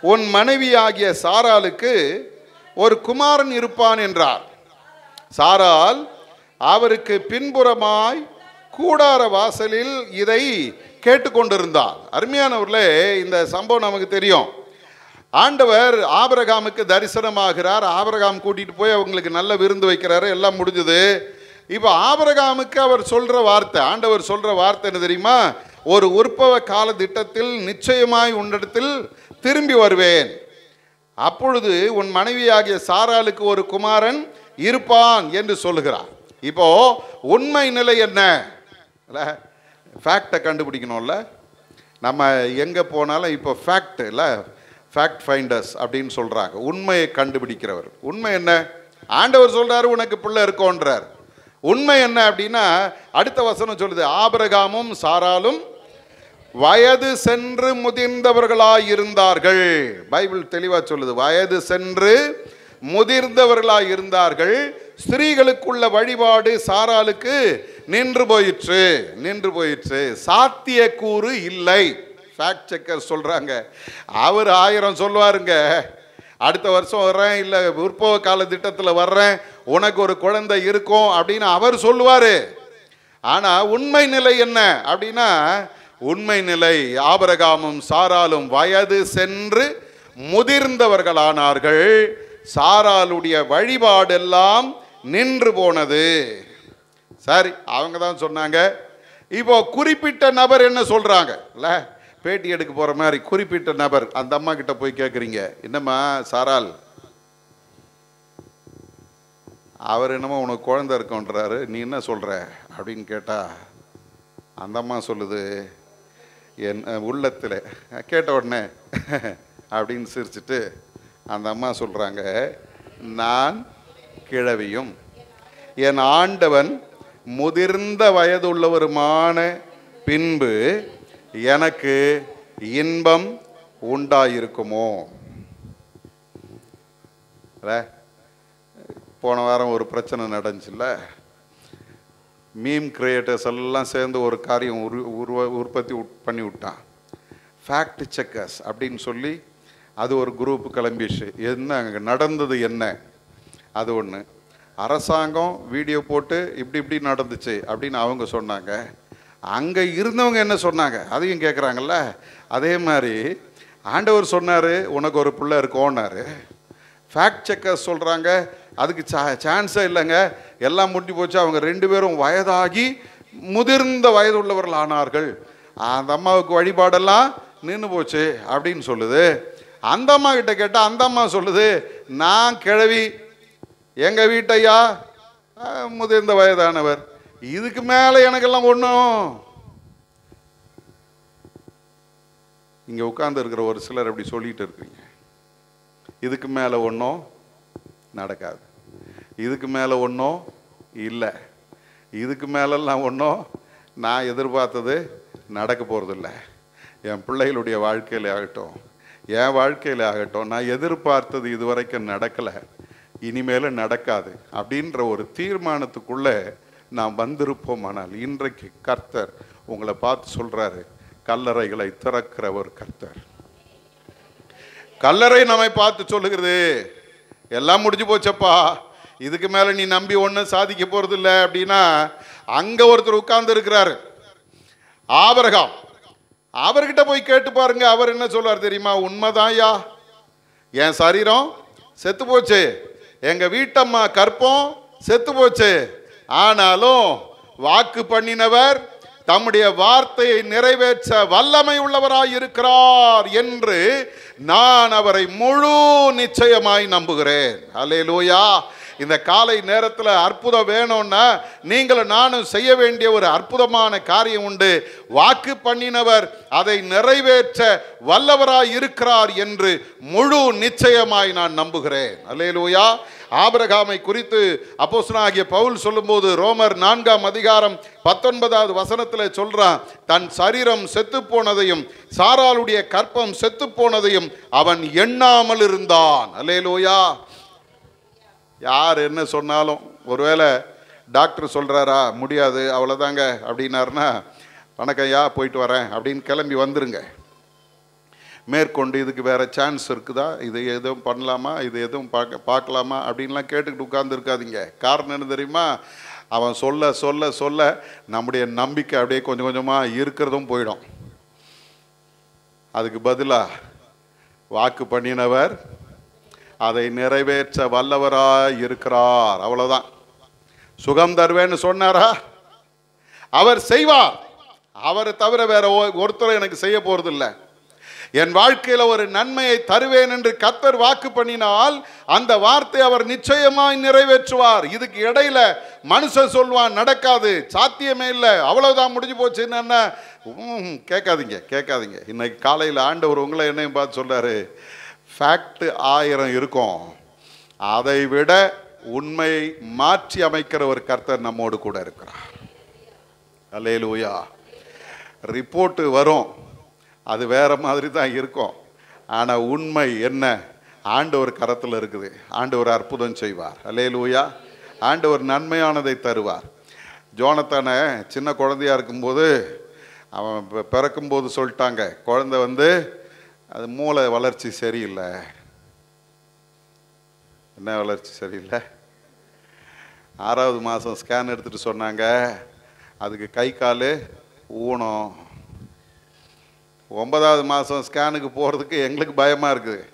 S1: உன் மனைவியாகிய சாராளுக்கு ஒரு குமாரன் இருப்பான் என்றார். சாராள் அவருக்கு பின்புறமாய் கூடார வாசலில் இதை கேட்டுக்கொண்டிருந்தார். அருமையானவர்களே, இந்த சம்பவம் நமக்கு தெரியும். ஆண்டவர் ஆபிரகாமுக்கு தரிசனமாகிறார், ஆபிரகாம் கூட்டிட்டு போய் அவங்களுக்கு நல்ல விருந்து வைக்கிறாரு, எல்லாம் முடிஞ்சது. இப்போ ஆபிரகாமுக்கு அவர் சொல்ற வார்த்தை, ஆண்டவர் சொல்ற வார்த்தை என்ன தெரியுமா? ஒரு உற்பவ கால திட்டத்தில் நிச்சயமாய் உன்னிடத்தில் திரும்பி வருவேன், அப்பொழுது உன் மனைவியாகிய சாராளுக்கு ஒரு குமாரன் இருப்பான் என்று சொல்லுகிறார். இப்போ உண்மை நிலை என்ன? ஃபேக்டை கண்டுபிடிக்கணும்ல. நம்ம எங்கே போனாலும் இப்போ ஃபேக்ட் இல்லை, ஃபேக்ட் ஃபைண்டர்ஸ் அப்படின்னு சொல்கிறாங்க, உண்மையை கண்டுபிடிக்கிறவர். உண்மை என்ன? ஆண்டவர் சொல்கிறாரு உனக்கு பிள்ளை இருக்கோன்றார். உண்மை என்ன அப்படின்னா அடுத்த வசனம் சொல்லுது, ஆபிரகாமும் சாராலும் வயது சென்று முதிர்ந்தவர்களாய் இருந்தார்கள். பைபிள் தெளிவாக சொல்லுது, வயது சென்று முதிர்ந்தவர்களாய் இருந்தார்கள். ஸ்திரீகளுக்குள்ள வழிபாடு சாராளுக்கு நின்று போயிற்று, சாத்திய கூறு இல்லை. ஃபேக்ட் செக்கர் சொல்றாங்க. அவர் 1000 சொல்லுவாருங்க, அடுத்த வருஷம் வர்றேன், இல்லை உற்பவ கால திட்டத்தில் வர்றேன், உனக்கு ஒரு குழந்தை இருக்கும் அப்படின்னு அவர் சொல்லுவாரு. ஆனா உண்மை நிலை என்ன அப்படின்னா, உண்மை நிலை ஆபிரகாமும் சாராலும் வயது சென்று முதிர்ந்தவர்களானார்கள், சாராளுடைய வழிபாடெல்லாம் நின்று போனது. சரி, அவங்க தான் சொன்னாங்க. இப்போ குறிப்பிட்ட நபர் என்ன சொல்றாங்க இல்ல, பேட்டி எடுக்க போற மாதிரி குறிப்பிட்ட நபர் அந்த அம்மா கிட்ட போய் கேட்குறீங்க, என்னம்மா சாரால், அவர் என்னமோ உனக்கு குழந்தை இருக்கன்றாரு, நீ என்ன சொல்ற அப்படின்னு கேட்டா அந்த அம்மா சொல்லுது, என் உள்ளத்தில் கேட்ட உடனே அப்படின்னு சிரிச்சுட்டு அந்த அம்மா சொல்றாங்க, நான் கிழவியும் என் ஆண்டவன் முதிர்ந்த வயதுள்ளவருமான பின்பு எனக்கு இன்பம் உண்டாயிருக்குமோ. போன வாரம் ஒரு பிரச்சனை நடந்துச்சுல்ல, மீம் கிரியேட்டர்ஸ் எல்லாம் சேர்ந்து ஒரு காரியம் உற்பத்தி பண்ணி விட்டான், ஃபேக்ட் செக்கர்ஸ் அப்படின்னு சொல்லி. அது ஒரு குரூப் கிளம்பிடுச்சு. என்ன அங்கே நடந்தது என்ன, அது ஒன்று. அரசாங்கம் வீடியோ போட்டு இப்படி நடந்துச்சு அப்படின்னு அவங்க சொன்னாங்க. அங்கே இருந்தவங்க என்ன சொன்னாங்க அதையும் கேட்குறாங்கல்ல. அதே மாதிரி ஆண்டவர் சொன்னார் உனக்கு ஒரு பிள்ளை இருக்கோன்னாரு. ஃபேக்ட் செக்கர்ஸ் சொல்கிறாங்க அதுக்கு சான்ஸே இல்லைங்க, எல்லாம் முடிஞ்சு போச்சு, அவங்க 2 பேரும் வயதாகி முதிர்ந்த வயது உள்ளவர்கள் ஆனார்கள், அந்த அம்மாவுக்கு வழிபாடெல்லாம் நின்று போச்சு அப்படின்னு சொல்லுது. அந்த அம்மா கிட்ட கேட்டால் அந்த அம்மா சொல்லுது, நான் கிழவி, எங்கள் வீட்டையா முதிர்ந்த வயதானவர், இதுக்கு மேலே எனக்கெல்லாம் ஒன்றும். இங்கே உட்கார்ந்து இருக்கிற ஒரு சிலர் அப்படி சொல்லிட்டு இருக்கிறீங்க, இதுக்கு மேலே ஒன்றும் நடக்காது, இதுக்கு மேலே ஒன்றும் இல்லை, இதுக்கு மேலெல்லாம் ஒன்றும் நான் எதிர்பார்த்தது நடக்க போகிறதில்ல. என் பிள்ளைகளுடைய வாழ்க்கையில் ஆகட்டும், என் வாழ்க்கையில் ஆகட்டும், நான் எதிர்பார்த்தது இதுவரைக்கும் நடக்கலை, இனிமேலும் நடக்காது அப்படின்ற ஒரு தீர்மானத்துக்குள்ளே நாம் வந்திருப்போமானால், இன்றைக்கு கர்த்தர் உங்களை பார்த்து சொல்கிறாரு, கல்லறைகளை திறக்கிற ஒரு கர்த்தர். கல்லறை நம்மை பார்த்து சொல்லுகிறது, எல்லாம் முடிஞ்சு போச்சப்பா, இதுக்கு மேலே நீ நம்பி ஒன்றும் சாதிக்க போகிறது இல்லை அப்படின்னா, அங்கே ஒருத்தர் உட்கார்ந்து இருக்கிறாரு, ஆபிரகாம். அவர்கிட்ட போய் கேட்டு பாருங்க, அவர் என்ன சொல்றார் தெரியுமா? உண்மைதான்யா, என் சரீரம் செத்து போச்சு, எங்க வீட்டம்மா கற்பம் செத்து போச்சு, ஆனாலும் வாக்கு பண்ணினவர் தம்முடைய வார்த்தையை நிறைவேற்ற வல்லமை உள்ளவராய் இருக்கிறார் என்று நான் அவரை முழு நிச்சயமாய் நம்புகிறேன். அல்லேலூயா. இந்த காலை நேரத்தில் அற்புதம் வேணும்னா நீங்களும் நானும் செய்ய வேண்டிய ஒரு அற்புதமான காரியம் உண்டு. வாக்கு பண்ணினவர் அதை நிறைவேற்ற வல்லவராய் இருக்கிறார் என்று முழு நிச்சயமாய் நான் நம்புகிறேன். அல்லேலூயா. ஆபிரகாமை குறித்து அப்போஸ்தலனாகிய பவுல் சொல்லும்போது ரோமர் 4ஆம் அதிகாரம் 19வது வசனத்தில் சொல்றான், தன் சரீரம் செத்து போனதையும் சாராளுடைய கற்பம் செத்து போனதையும் அவன் எண்ணாமல் இருந்தான். அல்லேலூயா. யார் என்ன சொன்னாலும், ஒருவேளை டாக்டர் சொல்கிறாரா முடியாது அவ்வளோதாங்க அப்படின்னாருன்னா, வணக்கம்யா போயிட்டு வரேன் அப்படின்னு கிளம்பி வந்துருங்க. மேற்கொண்டு இதுக்கு வேறு சான்ஸ் இருக்குதா, இது எதுவும் பண்ணலாமா, இது எதுவும் பார்க்கலாமா அப்படின்லாம் கேட்டுக்கிட்டு உட்கார்ந்துருக்காதீங்க. காரணம் என்ன தெரியுமா? அவன் சொல்ல சொல்ல சொல்ல நம்முடைய நம்பிக்கை அப்படியே கொஞ்சம் கொஞ்சமாக இருக்கிறதும் போயிடும். அதுக்கு பதிலாக வாக்கு பண்ணினவர் அதை நிறைவேற்ற வல்லவராய் இருக்கிறார், அவ்வளோதான். சுகம் தருவேன்னு சொன்னாரா? அவர் செய்வார். அவரை தவிர வேற ஒருத்தர் எனக்கு செய்ய போறதில்லை. என் வாழ்க்கையில் ஒரு நன்மையை தருவேன் என்று கர்த்தர் வாக்கு பண்ணினால் அந்த வார்த்தை அவர் நிச்சயமாய் நிறைவேற்றுவார். இதுக்கு இடையில மனுஷன் சொல்வான் நடக்காது, சாத்தியமே இல்லை, அவ்வளவுதான், முடிஞ்சு போச்சு. என்ன கேட்காதீங்க கேட்காதீங்க. இன்னைக்கு காலையில் ஆண்டவர் உங்களை என்னையும் பார்த்து சொல்றாரு, ஃபேக்ட் 1000 இருக்கும், அதை விட உண்மையை மாற்றி அமைக்கிற ஒரு கர்த்தர் நம்மோடு கூட இருக்கிறார். அல்லேலூயா. ரிப்போர்ட்டு வரும், அது வேற மாதிரி தான் இருக்கும், ஆனால் உண்மை என்ன? ஆண்டவர் கரத்தில் இருக்குது. ஆண்டவர் அற்புதம் செய்வார். அல்லேலூயா. ஆண்டவர் நன்மையானதை தருவார். ஜோனத்தானை சின்ன குழந்தையா இருக்கும்போது அவன் பிறக்கும்போது சொல்லிட்டாங்க, குழந்தை அது மூளை வளர்ச்சி சரியில்லை. என்ன வளர்ச்சி சரியில்லை? 6வது மாதம் ஸ்கேன் எடுத்துகிட்டு சொன்னாங்க, அதுக்கு கை கால் ஊனம். 9வது மாதம் ஸ்கேனுக்கு போகிறதுக்கு எங்களுக்கு பயமாக இருக்குது,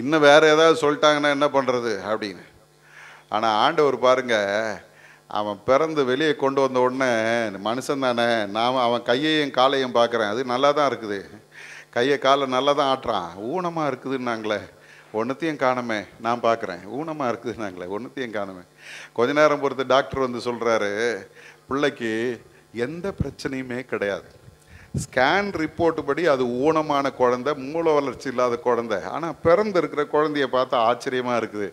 S1: இன்னும் வேறு ஏதாவது சொல்லிட்டாங்கன்னா என்ன பண்ணுறது அப்படின்னு. ஆனால் ஆண்டவர் பாருங்க, அவன் பிறந்து வெளியே கொண்டு வந்த உடனே மனுஷன் தானே, நான் அவன் கையையும் காலையும் பார்க்குறேன், அது நல்லா தான் இருக்குது, கையை காலை நல்லா தான் ஆட்டுறான், ஊனமாக இருக்குதுன்னாங்களே ஒன்றுத்தையும் காணுமே, நான் பார்க்குறேன் ஊனமாக இருக்குதுன்னாங்களே ஒன்றுத்தையும் காணுமே. கொஞ்ச நேரம் பொறுத்து டாக்டர் வந்து சொல்கிறாரு, பிள்ளைக்கு எந்த பிரச்சனையுமே கிடையாது, ஸ்கேன் ரிப்போர்ட்டு படி அது ஊனமான குழந்தை, மூளை வளர்ச்சி இல்லாத குழந்தை, ஆனால் பிறந்து இருக்கிற குழந்தைய பார்த்தா ஆச்சரியமாக இருக்குது.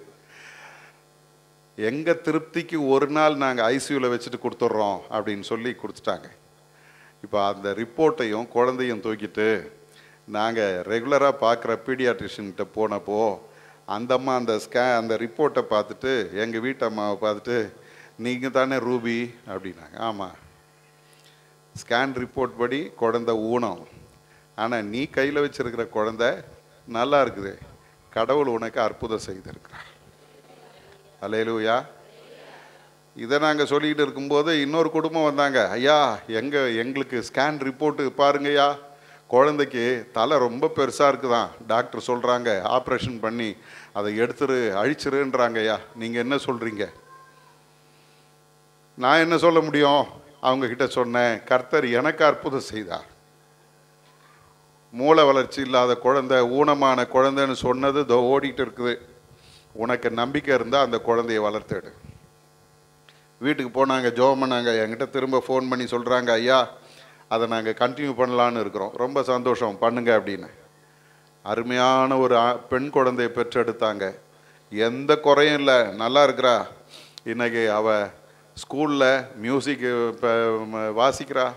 S1: எங்கள் திருப்திக்கு ஒரு நாள் நாங்கள் ஐசியூவில் வச்சுட்டு கொடுத்துட்றோம் அப்படின்னு சொல்லி கொடுத்துட்டாங்க. இப்போ அந்த ரிப்போர்ட்டையும் குழந்தையும் தூக்கிட்டு நாங்கள் ரெகுலராக பார்க்குற பீடியாட்ரிஷன்கிட்ட போனப்போ அந்த அம்மா அந்த ரிப்போர்ட்டை பார்த்துட்டு எங்கள் வீட்டு அம்மாவை பார்த்துட்டு, நீங்கள் தானே ரூபி அப்படின்னாங்க. ஆமாம், ஸ்கேன் ரிப்போர்ட் படி குழந்தை ஊனம், ஆனால் நீ கையில் வச்சுருக்கிற குழந்தை நல்லா இருக்குது, கடவுள் உனக்கு அற்புதம் செய்திருக்கிறார். அல்லேலூயா. இதை நாங்கள் சொல்லிக்கிட்டு இருக்கும்போது இன்னொரு குடும்பம் வந்தாங்க, ஐயா எங்களுக்கு ஸ்கேன் ரிப்போர்ட்டு பாருங்கய்யா, குழந்தைக்கு தலை ரொம்ப பெருசாக இருக்குதான், டாக்டர் சொல்கிறாங்க ஆப்ரேஷன் பண்ணி அதை அழிச்சிருன்றாங்க ஐயா, நீங்கள் என்ன சொல்கிறீங்க? நான் என்ன சொல்ல முடியும்? அவங்கக்கிட்ட சொன்னேன், கர்த்தர் எனக்கு அற்புதம் செய்தார். மூளை வளர்ச்சி இல்லாத குழந்தை, ஊனமான குழந்தைன்னு சொன்னது இதோ ஓடிட்டு இருக்குது, உனக்கு நம்பிக்கை இருந்தால் அந்த குழந்தைய வளர்த்துடு. வீட்டுக்கு போனாங்க, ஜெபம் பண்ணாங்க, என்கிட்ட திரும்ப ஃபோன் பண்ணி சொல்கிறாங்க, ஐயா அதை நாங்கள் கண்டினியூ பண்ணலான்னு இருக்கிறோம், ரொம்ப சந்தோஷம் பண்ணுங்க அப்படின்னு. அருமையான ஒரு பெண் குழந்தையை பெற்றெடுத்தாங்க, எந்த குறையும் இல்லை, நல்லா இருக்கிறா. இன்றைக்கி அவள் ஸ்கூலில் மியூசிக் வாசிக்கிறா,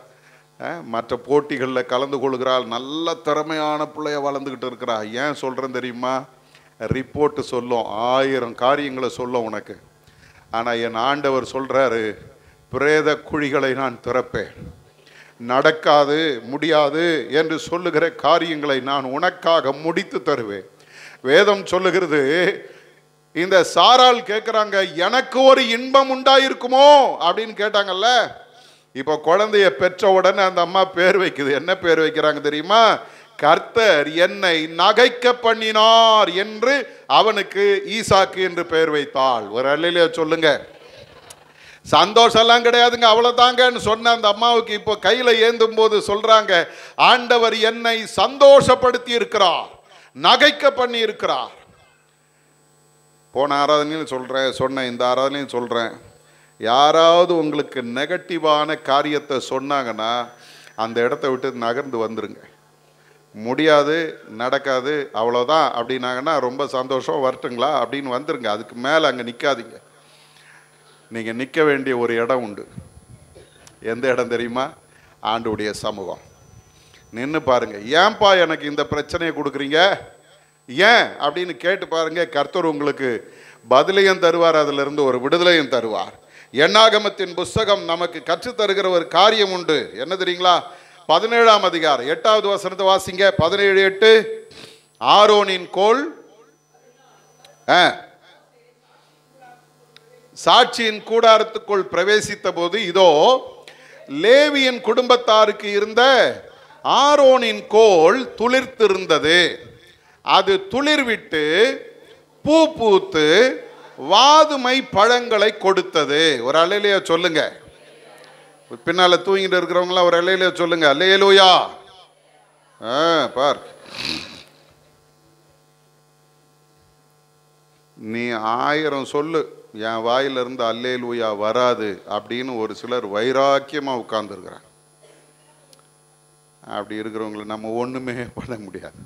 S1: மற்ற போட்டிகளில் கலந்து கொள்கிறாள், நல்ல திறமையான பிள்ளைய வளர்ந்துக்கிட்டு இருக்கிறா. ஏன் சொல்கிறேன் தெரியுமா? ரிப்போர்ட்டு சொல்லும், 1000 காரியங்களை சொல்லும் உனக்கு. ஆனால் என் ஆண்டவர் சொல்கிறாரு, பிரேத குழிகளை நான் திறப்பேன், நடக்காது முடியாது என்று சொல்லுகிற காரியங்களை நான் உனக்காக முடித்து தருவேன். வேதம் சொல்லுகிறது, இந்த சாராள் கேட்குறாங்க, எனக்கு ஒரு இன்பம் உண்டாயிருக்குமோ அப்படின்னு கேட்டாங்கல்ல. இப்போ குழந்தைய பெற்ற உடனே அந்த அம்மா பேர் வைக்குது. என்ன பேர் வைக்கிறாங்க தெரியுமா? கர்த்தர் என்னை நகைக்க பண்ணினார் என்று அவனுக்கு ஈசாக்கு என்று பெயர் வைத்தாள். ஒரு அல்லேலூயா சொல்லுங்க. சந்தோஷம் எல்லாம் கிடையாதுங்க, அவ்வளவுதாங்கன்னு சொன்ன அந்த அம்மாவுக்கு இப்போ கையில ஏந்தும் போது சொல்றாங்க, ஆண்டவர் என்னை சந்தோஷப்படுத்தி இருக்கிறார், நகைக்க பண்ணி இருக்கிறார். போன ஆராதனையும் சொன்னேன், இந்த ஆராதனையும் சொல்றேன், யாராவது உங்களுக்கு நெகட்டிவான காரியத்தை சொன்னாங்கன்னா அந்த இடத்த விட்டு நகர்ந்து வந்துருங்க. முடியாது, நடக்காது, அவ்வளோதான் அப்படின்னாங்கன்னா ரொம்ப சந்தோஷம், வரட்டுங்களா அப்படின்னு வந்துருங்க. அதுக்கு மேலே அங்கே நிற்காதீங்க. நீங்கள் நிற்க வேண்டிய ஒரு இடம் உண்டு. எந்த இடம் தெரியுமா? ஆண்டவருடைய சமூகம். நின்று பாருங்க, ஏன்பா எனக்கு இந்த பிரச்சனையை கொடுக்குறீங்க, ஏன் அப்படின்னு கேட்டு பாருங்க. கர்த்தர் உங்களுக்கு பதிலையும் தருவார், அதிலிருந்து ஒரு விடுதலையும் தருவார். என்னாகமத்தின் புஸ்தகம் நமக்கு கற்றுத்தருகிற ஒரு காரியம் உண்டு. என்ன தெரியுங்களா? 17ஆம் அதிகாரம் 8வது வசனத்தை வாசிங்க. 17:8. ஆரோனின் கோல் சாட்சியின் கூடாரத்துக்குள் பிரவேசித்த போது, இதோ லேவியின் குடும்பத்தாருக்கு இருந்த ஆரோனின் கோல் துளிர்த்திருந்தது. அது துளிர்விட்டு பூ பூத்து வாதுமை பழங்களை கொடுத்தது. ஒரு அல்லேலூயா சொல்லுங்க. பின்னால தூங்கிட்டு இருக்கிறவங்களாம் ஒரு அல்லேலூயா சொல்லுங்க. அல்லேலூயா. பார், நீ 1000 சொல்லு, என் வாயிலிருந்து அல்லேலூயா வராது அப்படின்னு ஒரு சிலர் வைராக்கியமாக உட்கார்ந்துருக்கிறாங்க. அப்படி இருக்கிறவங்களை நம்ம ஒன்றுமே பண்ண முடியாது.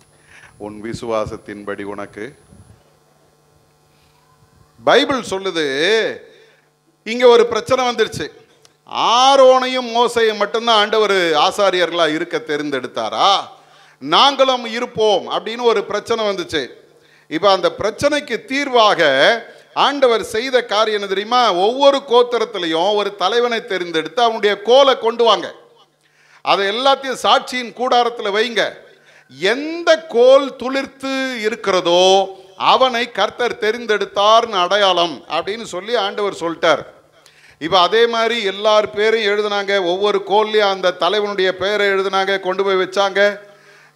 S1: உன் விசுவாசத்தின்படி உனக்கு பைபிள் சொல்லுது. இங்க ஒரு பிரச்சனை வந்துருச்சு. ஆரோனையும் மோசையும் மட்டும்தான் ஆண்டவர் ஆசாரியர்களா இருக்க தேர்ந்தெடுத்தாரா, நாங்களும் இருப்போம் அப்படின்னு ஒரு பிரச்சனை வந்துச்சு. இப்போ அந்த பிரச்சனைக்கு தீர்வாக ஆண்டவர் செய்த காரியம் என்ன தெரியுமா? ஒவ்வொரு கோத்திரத்திலையும் ஒரு தலைவனை தெரிந்தெடுத்து அவனுடைய கோலை கொண்டு வாங்க, அதை எல்லாத்தையும் சாட்சியின் கூடாரத்தில் வைங்க. எந்த கோல் துளிர்த்து இருக்கிறதோ அவனை கர்த்தர் தெரிந்தெடுத்தார்னு அடையாளம் அப்படின்னு சொல்லி ஆண்டவர் சொல்லிட்டார். இப்போ அதே மாதிரி எல்லார் பேரையும் எழுதினாங்க, ஒவ்வொரு கோல்லையும் அந்த தலைவனுடைய பெயரை எழுதினாங்க, கொண்டு போய் வச்சாங்க.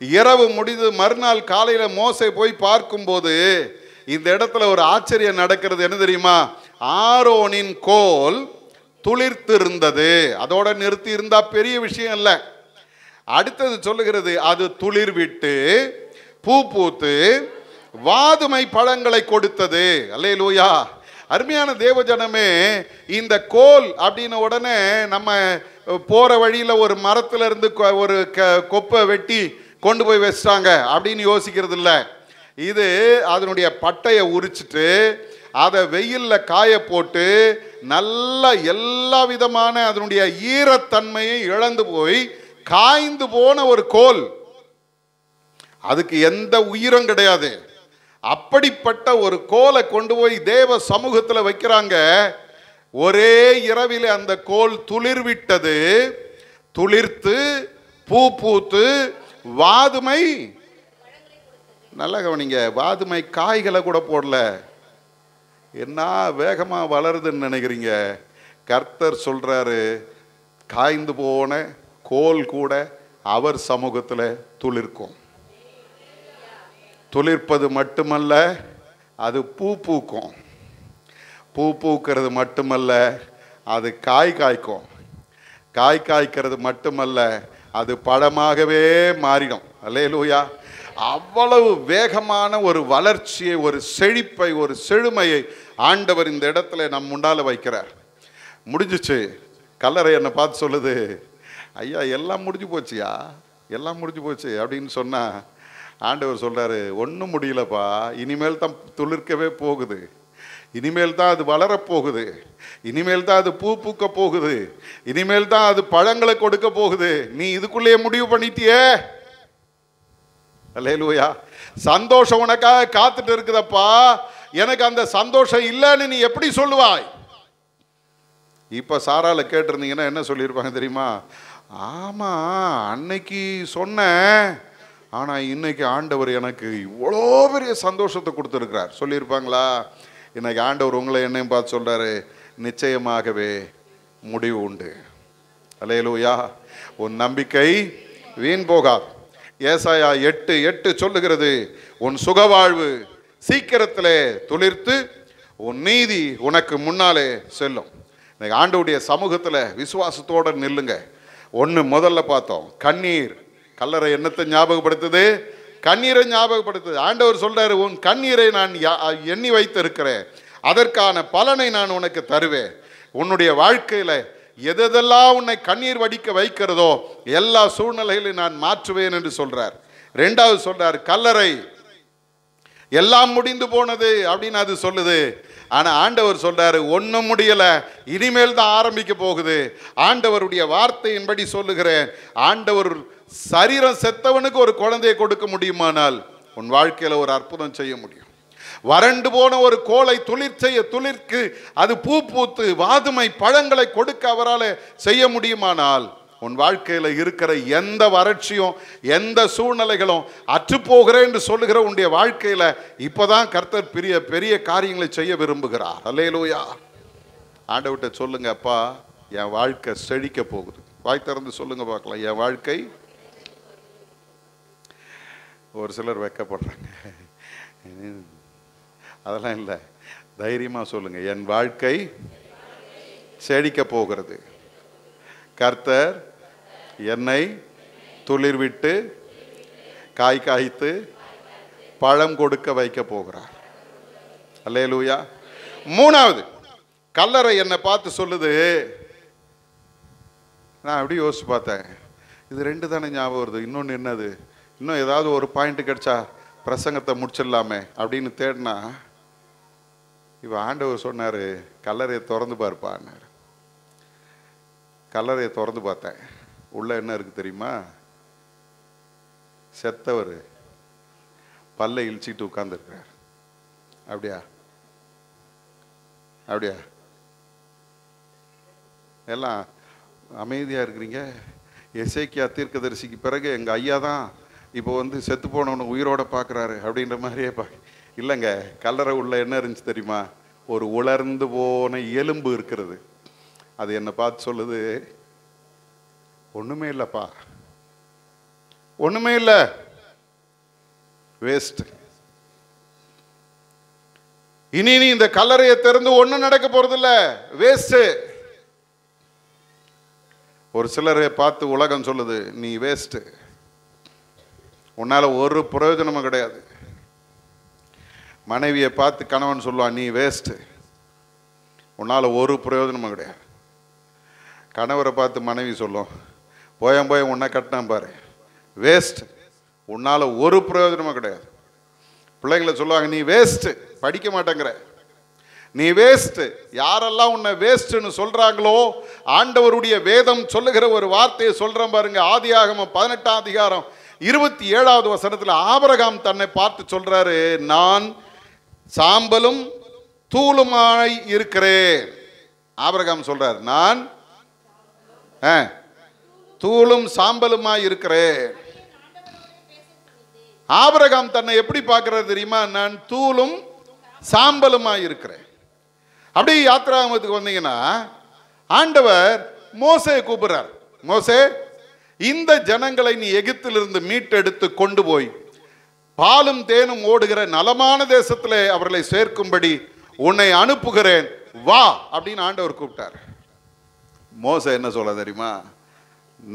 S1: இரவு முடிந்து மறுநாள் காலையில் மோசே போய் பார்க்கும்போது இந்த இடத்துல ஒரு ஆச்சரியம் நடக்கிறது. என்ன தெரியுமா? ஆரோனின் கோல் துளிர்த்திருந்தது. அதோட நிறுத்தி இருந்தா பெரிய விஷயம் இல்லை. அடுத்தது சொல்லுகிறது, அது துளிர் விட்டு பூ பூத்து வாதுமை பழங்களை கொடுத்தது. அல்லேலூயா. அருமையான தேவஜனமே, இந்த கோல் அப்படின்ன உடனே நம்ம போற வழியில ஒரு மரத்துல இருந்து ஒரு கொப்பை வெட்டி கொண்டு போய் வச்சிட்டாங்க அப்படின்னு யோசிக்கிறது இல்லை. இது அதனுடைய பட்டையை உரிச்சிட்டு அதை வெயிலில் காய போட்டு நல்லா எல்லா விதமான அதனுடைய ஈரத்தன்மையை இழந்து போய் காய்ந்து போன ஒரு கோல். அதுக்கு எந்த உயிரும் கிடையாது. அப்படிப்பட்ட ஒரு கோலை கொண்டு போய் தேவ சமூகத்தில் வைக்கிறாங்க. ஒரே இரவிலே அந்த கோல் துளிர்விட்டது. துளிர்த்து பூ பூத்து வாதுமை, நல்லா கவனிங்க, வாதுமை காய்களை கூட போடல. என்ன வேகமா வளருதுன்னு நினைக்கிறீங்க? கர்த்தர் சொல்றாரு, காய்ந்து போன கோல் கூட அவர் சமூகத்தில் துளிர்க்கும். துளிர்ப்பது மட்டுமல்ல, அது பூ பூக்கும். பூ பூக்கிறது மட்டுமல்ல, அது காய் காய்க்கும். காய் காய்க்கிறது மட்டுமல்ல, அது பழமாகவே மாறிடும். அல்லேலூயா. அவ்வளவு வேகமான ஒரு வளர்ச்சியை, ஒரு செழிப்பை, ஒரு செழுமையை ஆண்டவர் இந்த இடத்துல நம் முன்னால வைக்கிறார். முடிஞ்சிச்சு. கல்லறை என்னை பார்த்து சொல்லுது, ஐயா எல்லாம் முடிஞ்சு போச்சியா, எல்லாம் முடிஞ்சு போச்சு அப்படின்னு சொன்னா, ஆண்டவர் சொல்றாரு, ஒன்றும் முடியலப்பா, இனிமேல் தான் துளிர்க்கவே போகுது. இனிமேல் தான் அது வளரப்போகுது, இனிமேல் தான் அது பூ பூக்க போகுது, இனிமேல் தான் அது பழங்களை கொடுக்க போகுது. நீ இதுக்குள்ளேயே முடிவு பண்ணிட்டியே. அல்லேலூயா. சந்தோஷம் உனக்காக காத்துட்டு இருக்குதப்பா, எனக்கு அந்த சந்தோஷம் இல்லைன்னு நீ எப்படி சொல்லுவாய்? இப்ப சாரால கேட்டிருந்தீங்கன்னா என்ன சொல்லியிருப்பாங்க தெரியுமா? ஆமா, அன்னைக்கு சொன்னேன், ஆனா இன்னைக்கு ஆண்டவர் எனக்கு இவ்வளோ பெரிய சந்தோஷத்தை கொடுத்துருக்கிறார் சொல்லியிருப்பாங்களா? இன்னைக்கு ஆண்டவர் உங்களை என்னையும் பார்த்து சொல்றாரு, நிச்சயமாகவே முடிவு உண்டு. அல்லேலூயா. உன் நம்பிக்கை வீண் போகாது. ஏசாயா 8:8 சொல்லுகிறது, உன் சுகவாழ்வு சீக்கிரத்திலே துளிர்த்து உன் நீதி உனக்கு முன்னாலே செல்லும். இன்னைக்கு ஆண்டவருடைய சமூகத்தில் விசுவாசத்தோடு நில்லுங்க. முதல்ல பார்த்தோம், கண்ணீர். கல்லறை என்னத்தை ஞாபகப்படுத்துது? கண்ணீரை ஞாபகப்படுத்துது. ஆண்டவர் சொல்றாரு, உன் கண்ணீரை நான் எண்ணி வைத்திருக்கிறேன், அதற்கான பலனை நான் உனக்கு தருவேன். உன்னுடைய வாழ்க்கையில எதெல்லாம் உன்னை கண்ணீர் வடிக்க வைக்கிறதோ எல்லா சூழ்நிலைகளையும் நான் மாற்றுவேன் என்று சொல்றார். ரெண்டாவது சொல்றார், கல்லறை எல்லாம் முடிந்து போனது அப்படின்னு அது சொல்லுது. ஆனா ஆண்டவர் சொல்றாரு, ஒன்னும் முடியல, இனிமேல் தான் ஆரம்பிக்க போகுது. ஆண்டவருடைய வார்த்தையின்படி சொல்லுகிறேன், ஆண்டவர் சரீரம் செத்தவனுக்கு ஒரு குழந்தையை கொடுக்க முடியுமானால் உன் வாழ்க்கையில ஒரு அற்புதம் செய்ய முடியும். வறண்டு போன ஒரு கோலை துளிர்க்கு அது பூ பூத்து வாதுமை பழங்களை கொடுக்க அவரால் செய்ய முடியுமானால் உன் வாழ்க்கையில் இருக்கிற எந்த வறட்சியும் எந்த சூழ்நிலைகளும் அற்றுப்போகிறேன் என்று சொல்லுகிற உன்னுடைய வாழ்க்கையில் இப்போதான் கர்த்தர் பெரிய பெரிய காரியங்களை செய்ய விரும்புகிறார். அல்லேலூயா. ஆண்டவர்கிட்ட சொல்லுங்க, அப்பா என் வாழ்க்கை செழிக்க போகுது. வாய் திறந்து சொல்லுங்க பார்க்கலாம், என் வாழ்க்கை. ஒரு சிலர் வெட்கப்படுறாங்க, அதெல்லாம் இல்லை, தைரியமாக சொல்லுங்க, என் வாழ்க்கை செழிக்க போகிறது. கர்த்தர் என்னை துளிர்விட்டு காய் காய்த்து பழம் கொடுக்க வைக்க போகிறார். அல்லேலூயா. மூணாவது, கல்லறை என்னை பார்த்து சொல்லுது. நான் அப்படி யோசிச்சு பார்த்தேன், இது ரெண்டு தானே ஞாபகம் வருது, இன்னொன்று என்னது, இன்னும் ஏதாவது ஒரு பாயிண்ட் கிடைச்சா பிரசங்கத்தை முடிச்சிடலாமே அப்படின்னு தேடினா, இப்போ ஆண்டவர் சொன்னார், கல்லறையை திறந்து பார்ப்பான்னாரு. கல்லறையை திறந்து பார்த்தேன், உள்ள என்ன இருக்கு தெரியுமா? செத்தவர் பல்லை இழிச்சிட்டு உட்கார்ந்துருக்கிறார். அப்படியா? அப்படியா? எல்லாம் அமைதியாக இருக்கிறீங்க. எசேக்கியா தீர்க்கதரிசிக்கு பிறகு எங்கள் ஐயா தான் இப்போ செத்து போனவனை உயிரோட பார்க்குறாரு அப்படின்ற மாதிரியே இல்லைங்க. கல்லறை உள்ள என்ன இருந்துச்சு தெரியுமா? ஒரு உலர்ந்து போன எலும்பு இருக்கிறது. அது என்னை பார்த்து சொல்லுது, ஒன்றுமே இல்லைப்பா, ஒன்றுமே இல்லை, வேஸ்ட். இனி நீ இந்த கல்லறையை திறந்து ஒன்றும் நடக்க போறதில்ல, வேஸ்ட். ஒரு சிலரை பார்த்து உலகம் சொல்லுது, நீ வேஸ்ட், உன்னால ஒரு பிரயோஜனமும் கிடையாது. மனைவியை பார்த்து கணவன் சொல்லுவான், நீ வேஸ்ட், உன்னால ஒரு பிரயோஜனமும் கிடையாது. கணவரை பார்த்து மனைவி சொல்லும், போய் உன்னை கட்டினான் பாரு, வேஸ்ட், உன்னால ஒரு பிரயோஜனமும் கிடையாது. பிள்ளைங்களை சொல்லுவாங்க, நீ வேஸ்ட், படிக்க மாட்டேங்கிற, நீ வேஸ்ட். யாரெல்லாம் உன்னை வேஸ்ட்னு சொல்றாங்களோ, ஆண்டவருடைய வேதம் சொல்லுகிற ஒரு வார்த்தையை சொல்றேன் பாருங்க. ஆதியாகமம் 18ஆம் அதிகாரம் 27வது வசனத்தில் ஆபிரகாம் தன்னை பார்த்து சொல்றாரு, நான் சாம்பலும் தூளுமாய் இருக்கிறேன். ஆபிரகாம் சொல்றார், நான் தூளும் சாம்பலுமாய் இருக்கிறேன். ஆபிரகாம் தன்னை எப்படி பார்க்கிறார் தெரியுமா? நான் தூளும் சாம்பலுமாய் இருக்கிறேன். அப்படி யாத்திராகமத்துக்கு வந்தீங்கன்னா ஆண்டவர் மோசே கூப்பிடுறார், மோசே, இந்த ஜனங்களை நீ எகிப்திலிருந்து மீட்டெடுத்து கொண்டு போய் பாலும் தேனும் ஓடுகிற நலமான தேசத்திலே அவர்களை சேர்க்கும்படி உன்னை அனுப்புகிறேன், வா அப்படின்னு ஆண்டவர் கூப்பிட்டார். மோசே என்ன சொல்ல தெரியுமா?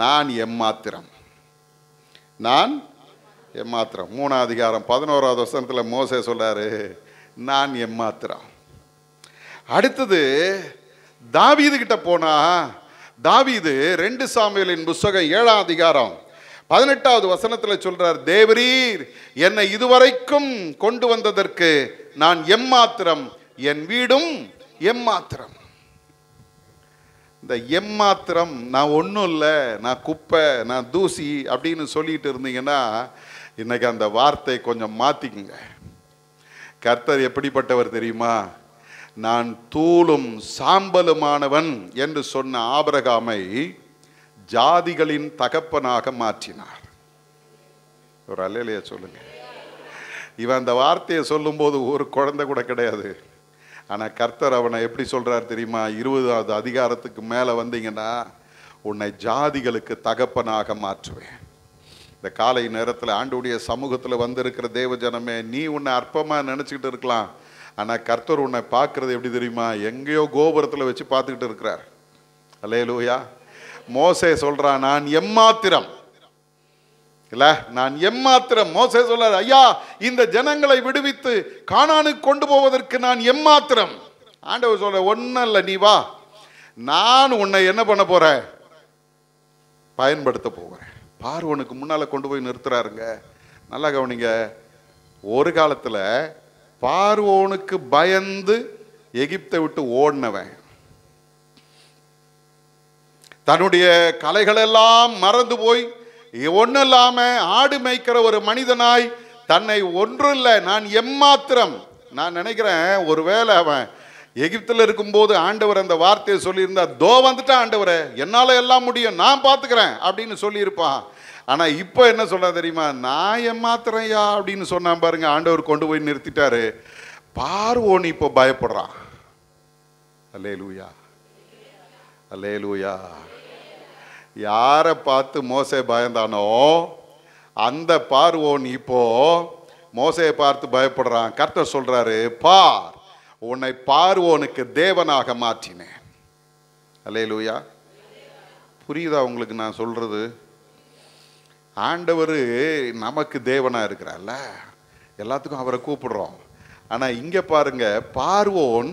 S1: நான் எம்மாத்திரம், நான் எம்மாத்திரம். 3ஆம் அதிகாரம் 11வது வசனத்தில் மோசே சொல்றாரு, நான் எம்மாத்திரம். அடுத்தது தாவீது கிட்ட போனா, தாவீது 2 சாமுவேலின் புத்தகம் 7ஆம் அதிகாரம் 18வது வசனத்தில் சொல்றார், தேவரீர் என்னை இதுவரைக்கும் கொண்டு வந்ததற்கு நான் எம்மாத்திரம், என் வீடும் எம்மாத்திரம். இந்த எம்மாத்திரம், நான் ஒன்றும் இல்லை, நான் குப்பை, நான் தூசி அப்படின்னு சொல்லிட்டு இருந்தீங்கன்னா இன்னைக்கு அந்த வார்த்தை கொஞ்சம் மாத்திக்குங்க. கர்த்தர் எப்படிப்பட்டவர் தெரியுமா? நான் தூளும் சாம்பலுமானவன் என்று சொன்ன ஆபிரகாமை ஜாதிகளின் தகப்பனாக மாற்றினார். ஒரு அல்லேலூயா சொல்லுங்க. இவன் அந்த வார்த்தையை சொல்லும் போது ஒரு குழந்தை கூட கிடையாது. ஆனால் கர்த்தர் அவனை எப்படி சொல்றார் தெரியுமா? 20வது அதிகாரத்துக்கு மேலே வந்தீங்கன்னா உன்னை ஜாதிகளுக்கு தகப்பனாக மாற்றுவேன். இந்த காலை நேரத்தில் ஆண்டவருடைய சமூகத்தில் வந்திருக்கிற தேவ ஜனமே, நீ உன்னை அற்பமாக நினச்சிக்கிட்டு இருக்கலாம். ஆனால் கர்த்தர் உன்னை பார்க்கறது எப்படி தெரியுமா? எங்கேயோ கோபுரத்தில் வச்சு பார்த்துக்கிட்டு இருக்கிறார். அல்லேலூயா. மோசே சொல்றான், நான் எம்மாத்திரம் இல்ல, நான் எம்மாத்திரம். மோசே சொல்றார், ஐயா இந்த ஜனங்களை விடுவித்து கானானுக்கு கொண்டு போவதற்கு நான் எம்மாத்திரம். ஆண்டவர் சொல்ற, ஒன்னும் இல்லை, நீ வா, நான் உன்னை என்ன பண்ண போறேன்? பயன்படுத்த போகிறேன். பார்வோனுக்கு முன்னால கொண்டு போய் நிறுத்துறாருங்க. நல்லா கவனிங்க. ஒரு காலத்துல பார்வோனுக்கு பயந்து எகிப்தை விட்டு ஓடினவன், தன்னுடைய கலைகளெல்லாம் மறந்து போய் ஒன்றும் இல்லாம ஆடு மேய்க்கிற ஒரு மனிதனாய் தன்னை ஒன்றும் இல்லை, நான் எம்மாத்திரம். நான் நினைக்கிறேன் ஒருவேளை அவன் எகிப்தில் இருக்கும்போது ஆண்டவர் அந்த வார்த்தையை சொல்லியிருந்தா, தோ வந்துட்டா ஆண்டவரே, என்னால் எல்லாம் முடியும், நான் பார்த்துக்கிறேன் அப்படின்னு சொல்லியிருப்பான். ஆனால் இப்போ என்ன சொல்ல தெரியுமா? நான் எம்மாத்திரையா அப்படின்னு சொன்னான் பாருங்க. ஆண்டவர் கொண்டு போய் நிறுத்திட்டாரு. பார்வோன் இப்போ பயப்படுறான். அல்லேலூயா, அல்லேலூயா. யாரை பார்த்து மோசே பயந்தானோ அந்த பார்வோன் இப்போ மோசையை பார்த்து பயப்படுறான். கர்த்தர் சொல்றாரு, பார், உன்னை பார்வோனுக்கு தேவனாக மாற்றினேன். அல்லேலூயா. புரியுதா உங்களுக்கு நான் சொல்றது? ஆண்டவர் நமக்கு தேவனா இருக்கிறார்ல, எல்லாத்துக்கும் அவரை கூப்பிடுறோம். ஆனா இங்க பாருங்க, பார்வோன்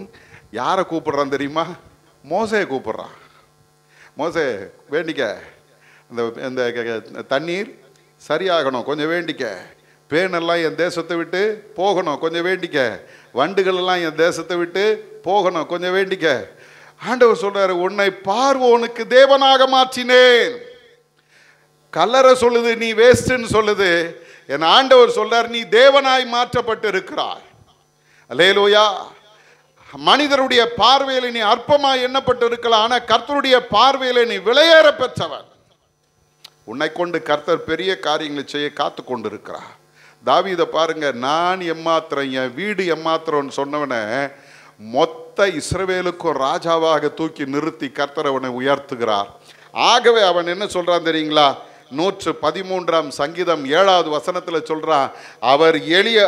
S1: யாரை கூப்பிடுறான் தெரியுமா? மோசையை கூப்பிடுறான். மோசே வேண்டிக்க, இந்த தண்ணீர் சரியாகணும், கொஞ்சம் வேண்டிக்க. பேனெல்லாம் என் தேசத்தை விட்டு போகணும், கொஞ்சம் வேண்டிக்க. வண்டுகள் எல்லாம் என் தேசத்தை விட்டு போகணும், கொஞ்சம் வேண்டிக்க. ஆண்டவர் சொல்றாரு, உன்னை பார்வோனுக்கு தேவனாக மாற்றினேன். கல்லறை சொல்லுது நீ வேஸ்ட்ன்னு சொல்லுது. என் ஆண்டவர் சொல்றார், நீ தேவனாய் மாற்றப்பட்டு இருக்கிறாய். அல்லேலூயா. மனிதருடைய பார்வையில நீ அற்பமாய் எண்ணப்பட்டு இருக்கலாம், ஆனா கர்த்தருடைய பார்வையில நீ விலையேற பெற்றவன். உன்னை கொண்டு கர்த்தர் பெரிய காரியங்களை செய்ய காத்து கொண்டு இருக்கிறார். தாவீதை பாருங்க, நான் எம்மாத்திரம், என் வீடு எம்மாத்திரம்னு சொன்னவனை மொத்த இஸ்ரவேலுக்கும் ராஜாவாக தூக்கி நிறுத்தி கர்த்தர் அவனை உயர்த்துகிறார். ஆகவே அவன் என்ன சொல்றான் தெரியுங்களா? 113 சங்கீதம் 7வது வசனத்தில் சொல்றான்,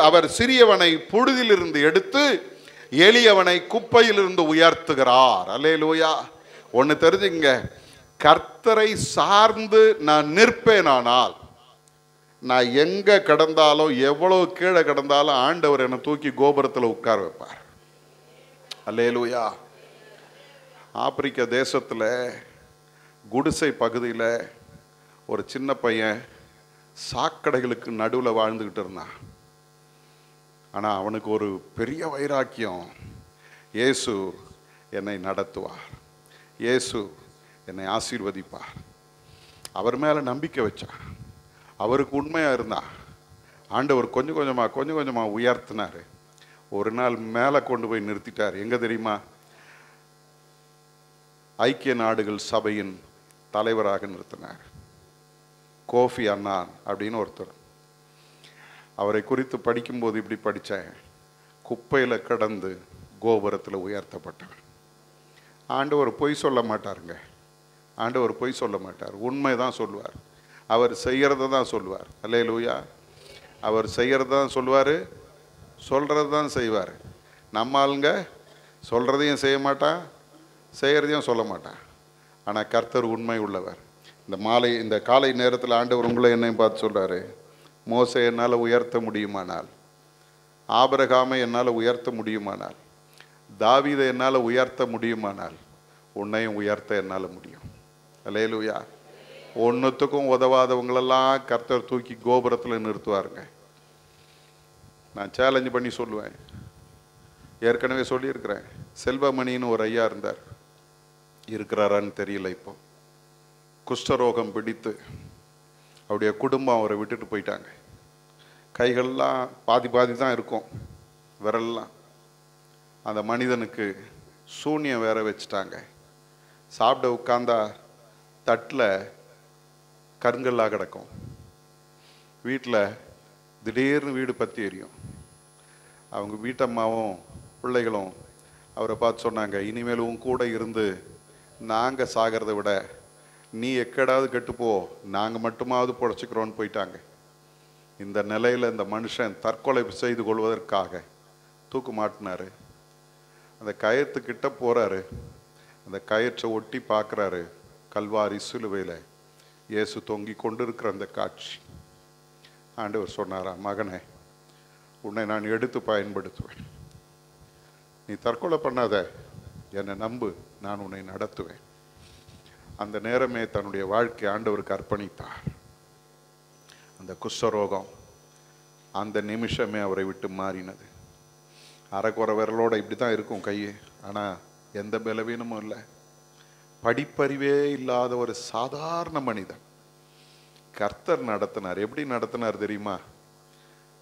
S1: அவர் சிறியவனை புழுதிலிருந்து எடுத்து எளியவனை குப்பையிலிருந்து உயர்த்துகிறார். அல்லேலூயா. ஒன்று தெரிஞ்சுங்க, கர்த்தரை சார்ந்து நான் நிற்பேனானால், நான் எங்க கடந்தாலும் எவ்வளவு கீழே கடந்தாலும் ஆண்டவர் என்னை தூக்கி கோபுரத்தில் உட்கார வைப்பார். அல்லேலூயா. ஆப்பிரிக்க தேசத்தில் குடிசை பகுதியில் ஒரு சின்ன பையன் சாக்கடைகளுக்கு நடுவில் வாழ்ந்துக்கிட்டு இருந்தான். ஆனால் அவனுக்கு ஒரு பெரிய வைராக்கியம், இயேசு என்னை நடத்துவார், இயேசு என்னை ஆசீர்வதிப்பார். அவர் மேலே நம்பிக்கை வச்சான். அவருக்கு உண்மையாக இருந்தான். ஆண்டவர் கொஞ்சம் கொஞ்சமாக உயர்த்தினார். ஒரு நாள் மேலே கொண்டு போய் நிறுத்திட்டார். எங்கே தெரியுமா? ஐக்கிய நாடுகள் சபையின் தலைவராக நிறுத்தினார். கோஃபி அன்னான் அப்படின்னு ஒருத்தர். அவரை குறித்து படிக்கும்போது இப்படி படித்தேன், குப்பையில் கடந்து கோபுரத்தில் உயர்த்தப்பட்டவர். ஆண்டவர் பொய் சொல்ல மாட்டாருங்க. ஆண்டவர் பொய் சொல்ல மாட்டார், உண்மை தான் சொல்லுவார். அவர் செய்கிறத தான் சொல்லுவார். அல்லேலூயா. அவர் செய்கிறத தான் சொல்லுவார், சொல்கிறது தான் செய்வார். நம்ம ஆளுங்க சொல்கிறதையும் செய்ய மாட்டான், செய்கிறதையும் சொல்ல மாட்டான். ஆனால் கர்த்தர் உண்மை உள்ளவர். இந்த காலை நேரத்தில் ஆண்டவர் உங்களை என்னையும் பார்த்து சொல்கிறாரு, மோசே என்னால் உயர்த்த முடியுமானால், ஆபிரகாமை என்னால் உயர்த்த முடியுமானால், தாவீதை என்னால் உயர்த்த முடியுமானால், உன்னையும் உயர்த்த என்னால் முடியும். அல்லேலூயா. ஒன்றுத்துக்கும் உதவாதவங்களெல்லாம் கர்த்தர் தூக்கி கோபுரத்தில் நிறுத்துவாருங்க. நான் சேலஞ்சு பண்ணி சொல்லுவேன், ஏற்கனவே சொல்லியிருக்கிறேன், செல்வமணின்னு ஒரு ஐயா இருந்தார், இருக்கிறாரான்னு தெரியல. இப்போ குஷ்டரோகம் பிடித்து அவருடைய குடும்பம் அவரை விட்டுட்டு போயிட்டாங்க. கைகள்லாம் பாதி பாதி தான் இருக்கும், விரல்லாம். அந்த மனிதனுக்கு சூன்யம் வேற வச்சுட்டாங்க. சாப்பிட உட்கார்ந்தா தட்டில் கருங்கல்லாக கிடக்கும். வீட்டில் திடீர்னு வீடு பற்றி எரியும். அவங்க வீட்டம்மாவும் பிள்ளைகளும் அவரை பார்த்து சொன்னாங்க, இனிமேல் உன் கூட இருந்து நாங்கள் சாகிறத விட நீ எக்கடாவது கெட்டுப்போ, நாங்கள் மட்டுமாவது பொழைச்சிக்கிறோன்னு போயிட்டாங்க. இந்த நிலையில் இந்த மனுஷன் தற்கொலை செய்து கொள்வதற்காக தூக்கு மாட்டினார். அந்த கயத்துக்கிட்ட போகிறாரு. அந்த கயிற்றை ஒட்டி பார்க்குறாரு. கல்வாரி சிலுவையில் இயேசு தொங்கி கொண்டு இருக்கிற அந்த காட்சி. ஆண்டவர் சொன்னாரா, மகனே, உன்னை நான் எடுத்து பயன்படுத்துவேன். நீ தற்கொலை பண்ணாத, என்னை நம்பு, நான் உன்னை நடத்துவேன். அந்த நேரமே தன்னுடைய வாழ்க்கை ஆண்டவருக்கு அர்ப்பணித்தார். அந்த குஷ்டரோகம் அந்த நிமிஷமே அவரை விட்டு மாறினது. அரைக்குறை விரலோட இப்படி தான் இருக்கும் கையை, ஆனால் எந்த பலவீனமும் இல்லை. படிப்பறிவே இல்லாத ஒரு சாதாரண மனிதன் கர்த்தர் நடத்தினார். எப்படி நடத்தினார் தெரியுமா?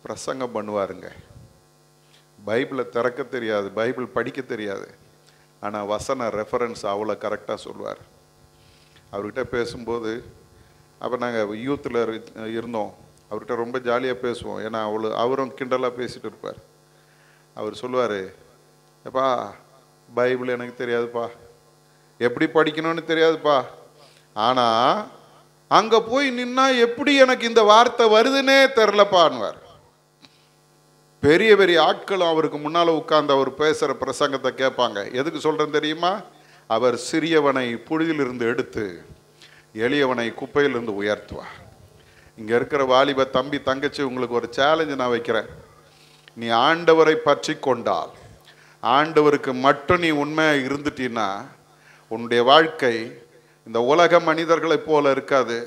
S1: பிரசங்கம் பண்ணுவாருங்க. பைபிளை திறக்க தெரியாது, பைபிள் படிக்க தெரியாது, ஆனால் வசன ரெஃபரன்ஸ் அவ்வளோ கரெக்டாக சொல்லுவார். அவர்கிட்ட பேசும்போது, அப்போ நாங்கள் யூத்தில் இருந்தோம், அவர்கிட்ட ரொம்ப ஜாலியாக பேசுவோம். ஏன்னா அவரும் கிண்டலாக பேசிகிட்டு இருப்பார். அவர் சொல்லுவார், எப்பா பைபிள் எனக்கு தெரியாதுப்பா, எப்படி படிக்கணும்னு தெரியாதுப்பா, ஆனால் அங்கே போய் நின்னா எப்படி எனக்கு இந்த வார்த்தை வருதுன்னே தெரிலப்பான்வார். பெரிய பெரிய ஆட்களும் அவருக்கு முன்னால் உட்கார்ந்து அவர் பேசுகிற பிரசங்கத்தை கேட்பாங்க. எதுக்கு சொல்கிறேன்னு தெரியுமா? அவர் சிறியவனை புழுதியிலிருந்து எடுத்து எளியவனை குப்பையிலிருந்து உயர்த்துவார். இங்கே இருக்கிற வாலிப தம்பி தங்கச்சி, உங்களுக்கு ஒரு சேலஞ்சு நான் வைக்கிறேன். நீ ஆண்டவரை பற்றி கொண்டால், ஆண்டவருக்கு மட்டும் நீ உண்மையாக இருந்துட்டீன்னா, உன்னுடைய வாழ்க்கை இந்த உலக மனிதர்களைப் போல இருக்காது.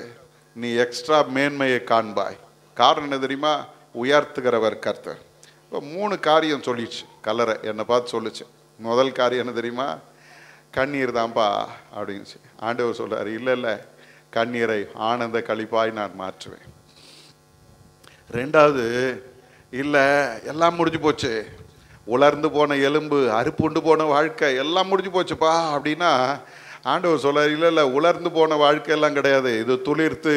S1: நீ எக்ஸ்ட்ரா மேன்மையை காண்பாய். காரணம் என்ன தெரியுமா? உயர்த்துகிறவர் கர்த்தர். இப்போ 3 காரியம் சொல்லிடுச்சு கலரை, என்னை பார்த்து சொல்லிச்சு. முதல் காரியம் என்ன தெரியுமா? கண்ணீர் தான்ப்பா அப்படின்ச்சு. ஆண்டவர் சொல்றாரு, இல்லை இல்லை, கண்ணீரை ஆனந்த களிப்பாய் நான் மாற்றுவேன். 2வது, இல்லை எல்லாம் முடிஞ்சு போச்சு, உலர்ந்து போன எலும்பு, அறுப்புண்டு போன வாழ்க்கை எல்லாம் முடிஞ்சு போச்சுப்பா அப்படின்னா, ஆண்டவர் சொல்றாரு, இல்லை இல்லை, உலர்ந்து போன வாழ்க்கையெல்லாம் கிடையாது, இது துளிர்த்து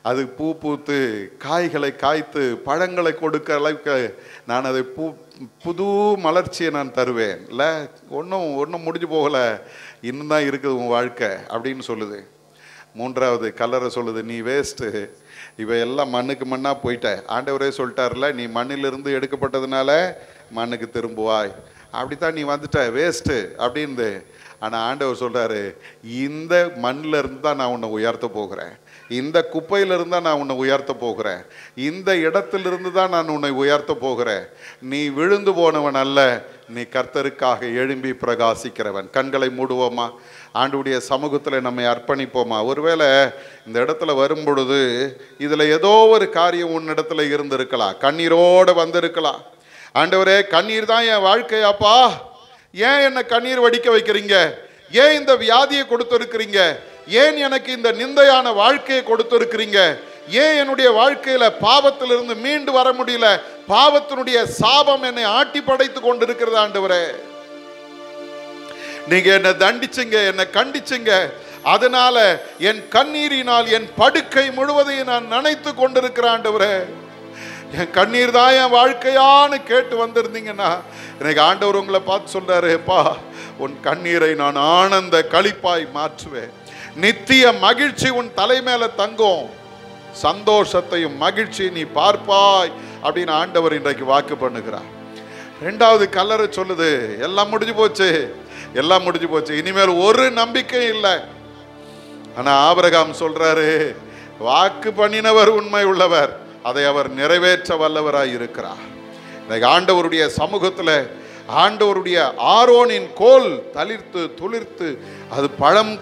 S1: அது பூ பூத்து காய்களை காய்த்து பழங்களை கொடுக்க அளவுக்கு நான் அதை புது மலர்ச்சியை நான் தருவேன். இல்லை, ஒன்றும் முடிஞ்சு போகலை, இன்னும் தான் இருக்குது உன் வாழ்க்கை அப்படின்னு சொல்லுது. 3வது கலரை சொல்லுது, நீ வேஸ்ட்டு, இவை எல்லாம் மண்ணுக்கு மண்ணாக போயிட்ட. ஆண்டவரே சொல்லிட்டார்ல, நீ மண்ணிலிருந்து எடுக்கப்பட்டதுனால மண்ணுக்கு திரும்புவாய், அப்படித்தான் நீ வந்துட்ட, வேஸ்ட்டு அப்படின்னு. ஆனால் ஆண்டவர் சொல்கிறாரு, இந்த மண்ணில் இருந்து தான் நான் உன்னை உயர்த்த போகிறேன், இந்த குப்பையிலிருந்து தான் நான் உன்னை உயர்த்த போகிறேன், இந்த இடத்திலிருந்து தான் நான் உன்னை உயர்த்த போகிறேன். நீ விழுந்து போனவன் அல்ல, நீ கர்த்தருக்காக எழும்பி பிரகாசிக்கிறவன். கண்களை மூடுவோமா? ஆண்டவருடைய சமூகத்தில் நம்மை அர்ப்பணிப்போமா? ஒருவேளை இந்த இடத்துல வரும் பொழுது இதில் ஏதோ ஒரு காரியம் உன்னிடத்துல இருந்திருக்கலாம், கண்ணீரோடு வந்திருக்கலாம். ஆண்டவரே, கண்ணீர் தான் என் வாழ்க்கையாப்பா, ஏன் என்னை கண்ணீர் வடிக்க வைக்கிறீங்க? ஏன் இந்த வியாதியை கொடுத்துருக்கிறீங்க? ஏன் எனக்கு இந்த நிந்தையான வாழ்க்கையை கொடுத்துருக்கிறீங்க? ஏன் என்னுடைய வாழ்க்கையில பாவத்திலிருந்து மீண்டு வர முடியல? பாவத்தினுடைய சாபம் என்னை ஆட்டி படைத்து கொண்டிருக்கிறது. ஆண்டவரே, நீங்க என்னை தண்டிச்சுங்க, என்னை கண்டிச்சுங்க, அதனால என் கண்ணீரினால் என் படுக்கை முழுவதையும் நான் நினைத்து கொண்டிருக்கிறேன். ஆண்டவரே, என் கண்ணீர் தான் என் வாழ்க்கையான்னு கேட்டு வந்திருந்தீங்கன்னா, எனக்கு ஆண்டவர் உங்களை பார்த்து சொல்றாரு, பா, உன் கண்ணீரை நான் ஆனந்த களிப்பாய் மாற்றுவேன், நித்திய மகிழ்ச்சி உன் தலை மேல தங்கும், சந்தோஷத்தையும் மகிழ்ச்சி நீ பார்ப்பாய் அப்படின்னு ஆண்டவர் இன்றைக்கு வாக்கு பண்ணுகிறார். 2வது கல்லறை சொல்லுது, எல்லாம் முடிஞ்சு போச்சு, எல்லாம் முடிஞ்சு போச்சு, இனிமேல் ஒரு நம்பிக்கை இல்லை. ஆனா ஆபிரகாம் சொல்றாரு, வாக்கு பண்ணினவர் உண்மை உள்ளவர், அதை அவர் நிறைவேற்ற வல்லவராய் இருக்கிறார். இன்னைக்கு ஆண்டவருடைய சமூகத்துல ஆண்டவருடைய ஆரோனின் கோல் தளிர்த்து துளிர்த்து அது பழம்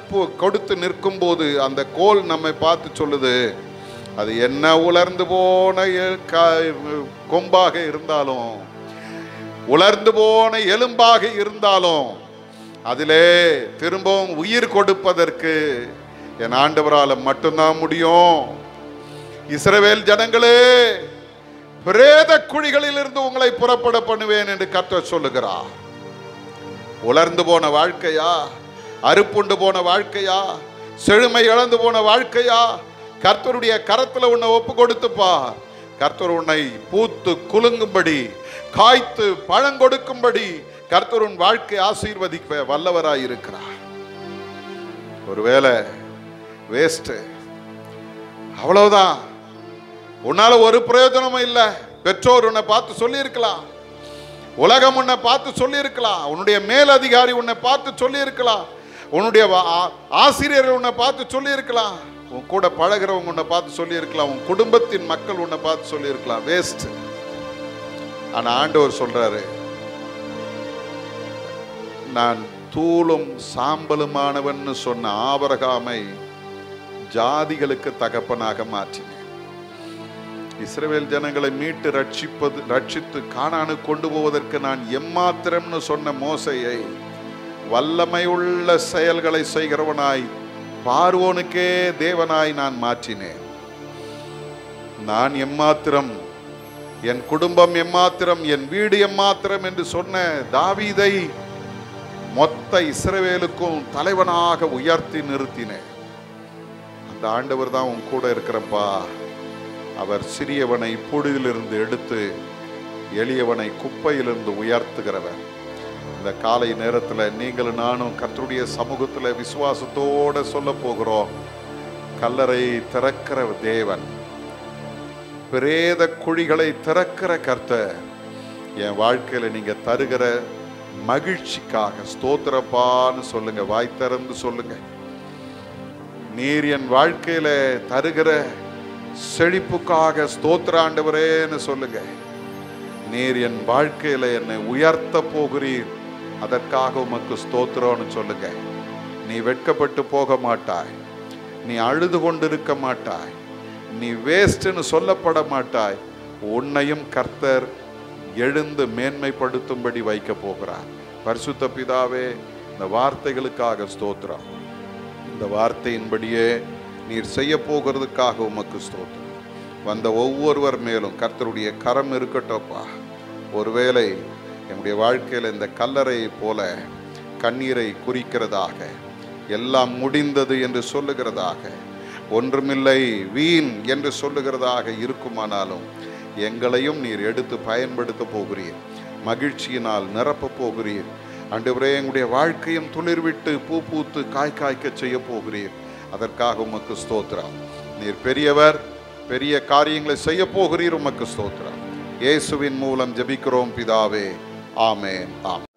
S1: கொடுத்து நிற்கும் போது அந்த கோல் நம்மை பார்த்து சொல்லுது, அது என்ன உலர்ந்து போன கொம்பாக இருந்தாலும் உலர்ந்து போன எலும்பாக இருந்தாலும் அதிலே திரும்பவும் உயிர் கொடுப்பதற்கு என் ஆண்டவரால் மட்டும்தான் முடியும். இஸ்ரவேல் ஜனங்களே, பிரேத குழிகளில் இருந்து உங்களை புறப்பட பண்ணுவேன் என்று கர்த்தர் சொல்லுகிறார். உலர்ந்து போன வாழ்க்கையா, அறுப்புண்டு போன வாழ்க்கையா, செழுமை இழந்து போன வாழ்க்கையா, கர்த்தருடைய கரத்துல உன்னை ஒப்பு கொடுத்துப்பா. கர்த்தர் உன்னை பூத்து குலுங்கும்படி, காய்த்து பழங்கொடுக்கும்படி கர்த்தர் உன் வாழ்க்கை ஆசீர்வதிக்க வல்லவராய் இருக்கிறார். ஒருவேளை வேஸ்ட், அவ்வளவுதான், உன்னால ஒரு பிரயோஜனமும் இல்லை. பெற்றோர் உன்னை பார்த்து சொல்லி இருக்கலாம், உலகம் உன்னை பார்த்து சொல்லி இருக்கலாம், உன்னுடைய மேலதிகாரி உன்னை பார்த்து சொல்லி இருக்கலாம், உன்னுடைய ஆசிரியர்கள் உன்னை பார்த்து சொல்லி இருக்கலாம், உன் கூட பழகிறவங்க உன்னை பார்த்து சொல்லி இருக்கலாம், உன் குடும்பத்தின் மக்கள் உன்னை பார்த்து சொல்லி இருக்கலாம். வேஸ்ட். ஆனா ஆண்டவர் சொல்றாரு, நான் தூளும் சாம்பலுமானவன் சொன்ன ஆபிரகாமை ஜாதிகளுக்கு தகப்பனாக மாற்றினேன். இஸ்ரவேல் ஜனங்களை மீட்டு ரட்சித்து கானானு கொண்டு போவதற்கு நான் எம்மாத்திரம்னு சொன்ன மோசையை வல்லமை உள்ள செயல்களை செய்கிறவனாய், பார்வோனுக்கே தேவனாய் நான் மாற்றினேன். நான் எம்மாத்திரம், என் குடும்பம் எம்மாத்திரம், என் வீடு எம்மாத்திரம் என்று சொன்ன தாவீதை மொத்த இஸ்ரவேலுக்கும் தலைவனாக உயர்த்தி நிறுத்தினேன். அந்த ஆண்டவர் தான் உன் கூட இருக்கிறப்பா. அவர் சிறியவனை புழுதிலிருந்து எடுத்து எளியவனை குப்பையிலிருந்து உயர்த்துகிறவர். இந்த காலை நேரத்தில் நீங்களும் நானும் கர்த்தருடைய சமூகத்தில் விசுவாசத்தோடு சொல்ல போகிறோம், கல்லறை திறக்கிற தேவன், பிரேத குழிகளை திறக்கிற கர்த்தர், என் வாழ்க்கையில் நீங்க தருகிற மகிழ்ச்சிக்காக ஸ்தோத்திரப்பான்னு சொல்லுங்க. வாய் திறந்து சொல்லுங்க. நீர் என் வாழ்க்கையில தருகிற செழிப்புக்காக ஸ்தோத்திர ஆண்டவரேன்னு சொல்லுங்க. நீர் என் வாழ்க்கையில என்னை உயர்த்த போகிறீர், அதற்காக உமக்கு ஸ்தோத்திரம்னு சொல்லுங்க. நீ வெட்கப்பட்டு போக மாட்டாய், நீ அழுது கொண்டிருக்க மாட்டாய், நீ வேஸ்ட்னு சொல்லப்பட மாட்டாய். உன்னையும் கர்த்தர் எழுந்து மேன்மைப்படுத்தும்படி வைக்க போகிறார். பரிசுத்த பிதாவே, இந்த வார்த்தைகளுக்காக ஸ்தோத்திரம். இந்த வார்த்தையின்படியே நீர் செய்ய போகிறதுக்காக உமக்கு ஸ்தோத்திரம். வந்த ஒவ்வொருவர் மேலும் கர்த்தருடைய கரம் இருக்கட்டோப்பா. ஒருவேளை என்னுடைய வாழ்க்கையில் இந்த கல்லறையை போல கண்ணீரை குறிக்கிறதாக, எல்லாம் முடிந்தது என்று சொல்லுகிறதாக, ஒன்றுமில்லை வீண் என்று சொல்லுகிறதாக இருக்குமானாலும் எங்களையும் நீர் எடுத்து பயன்படுத்த போகிறீர். மகிழ்ச்சியினால் நிரப்ப போகிறீர். ஆண்டவரே, எங்களுடைய வாழ்க்கையும் துளிர்விட்டு பூ பூத்து காய் காய்க்க செய்ய போகிறீர். அதற்காக உமக்கு ஸ்தோத்திரம். நீர் பெரியவர், பெரிய காரியங்களை செய்ய போகிறீர். உமக்கு ஸ்தோத்திரம். இயேசுவின் மூலம் ஜெபிக்கிறோம் பிதாவே. ஆமென். ஆமென்.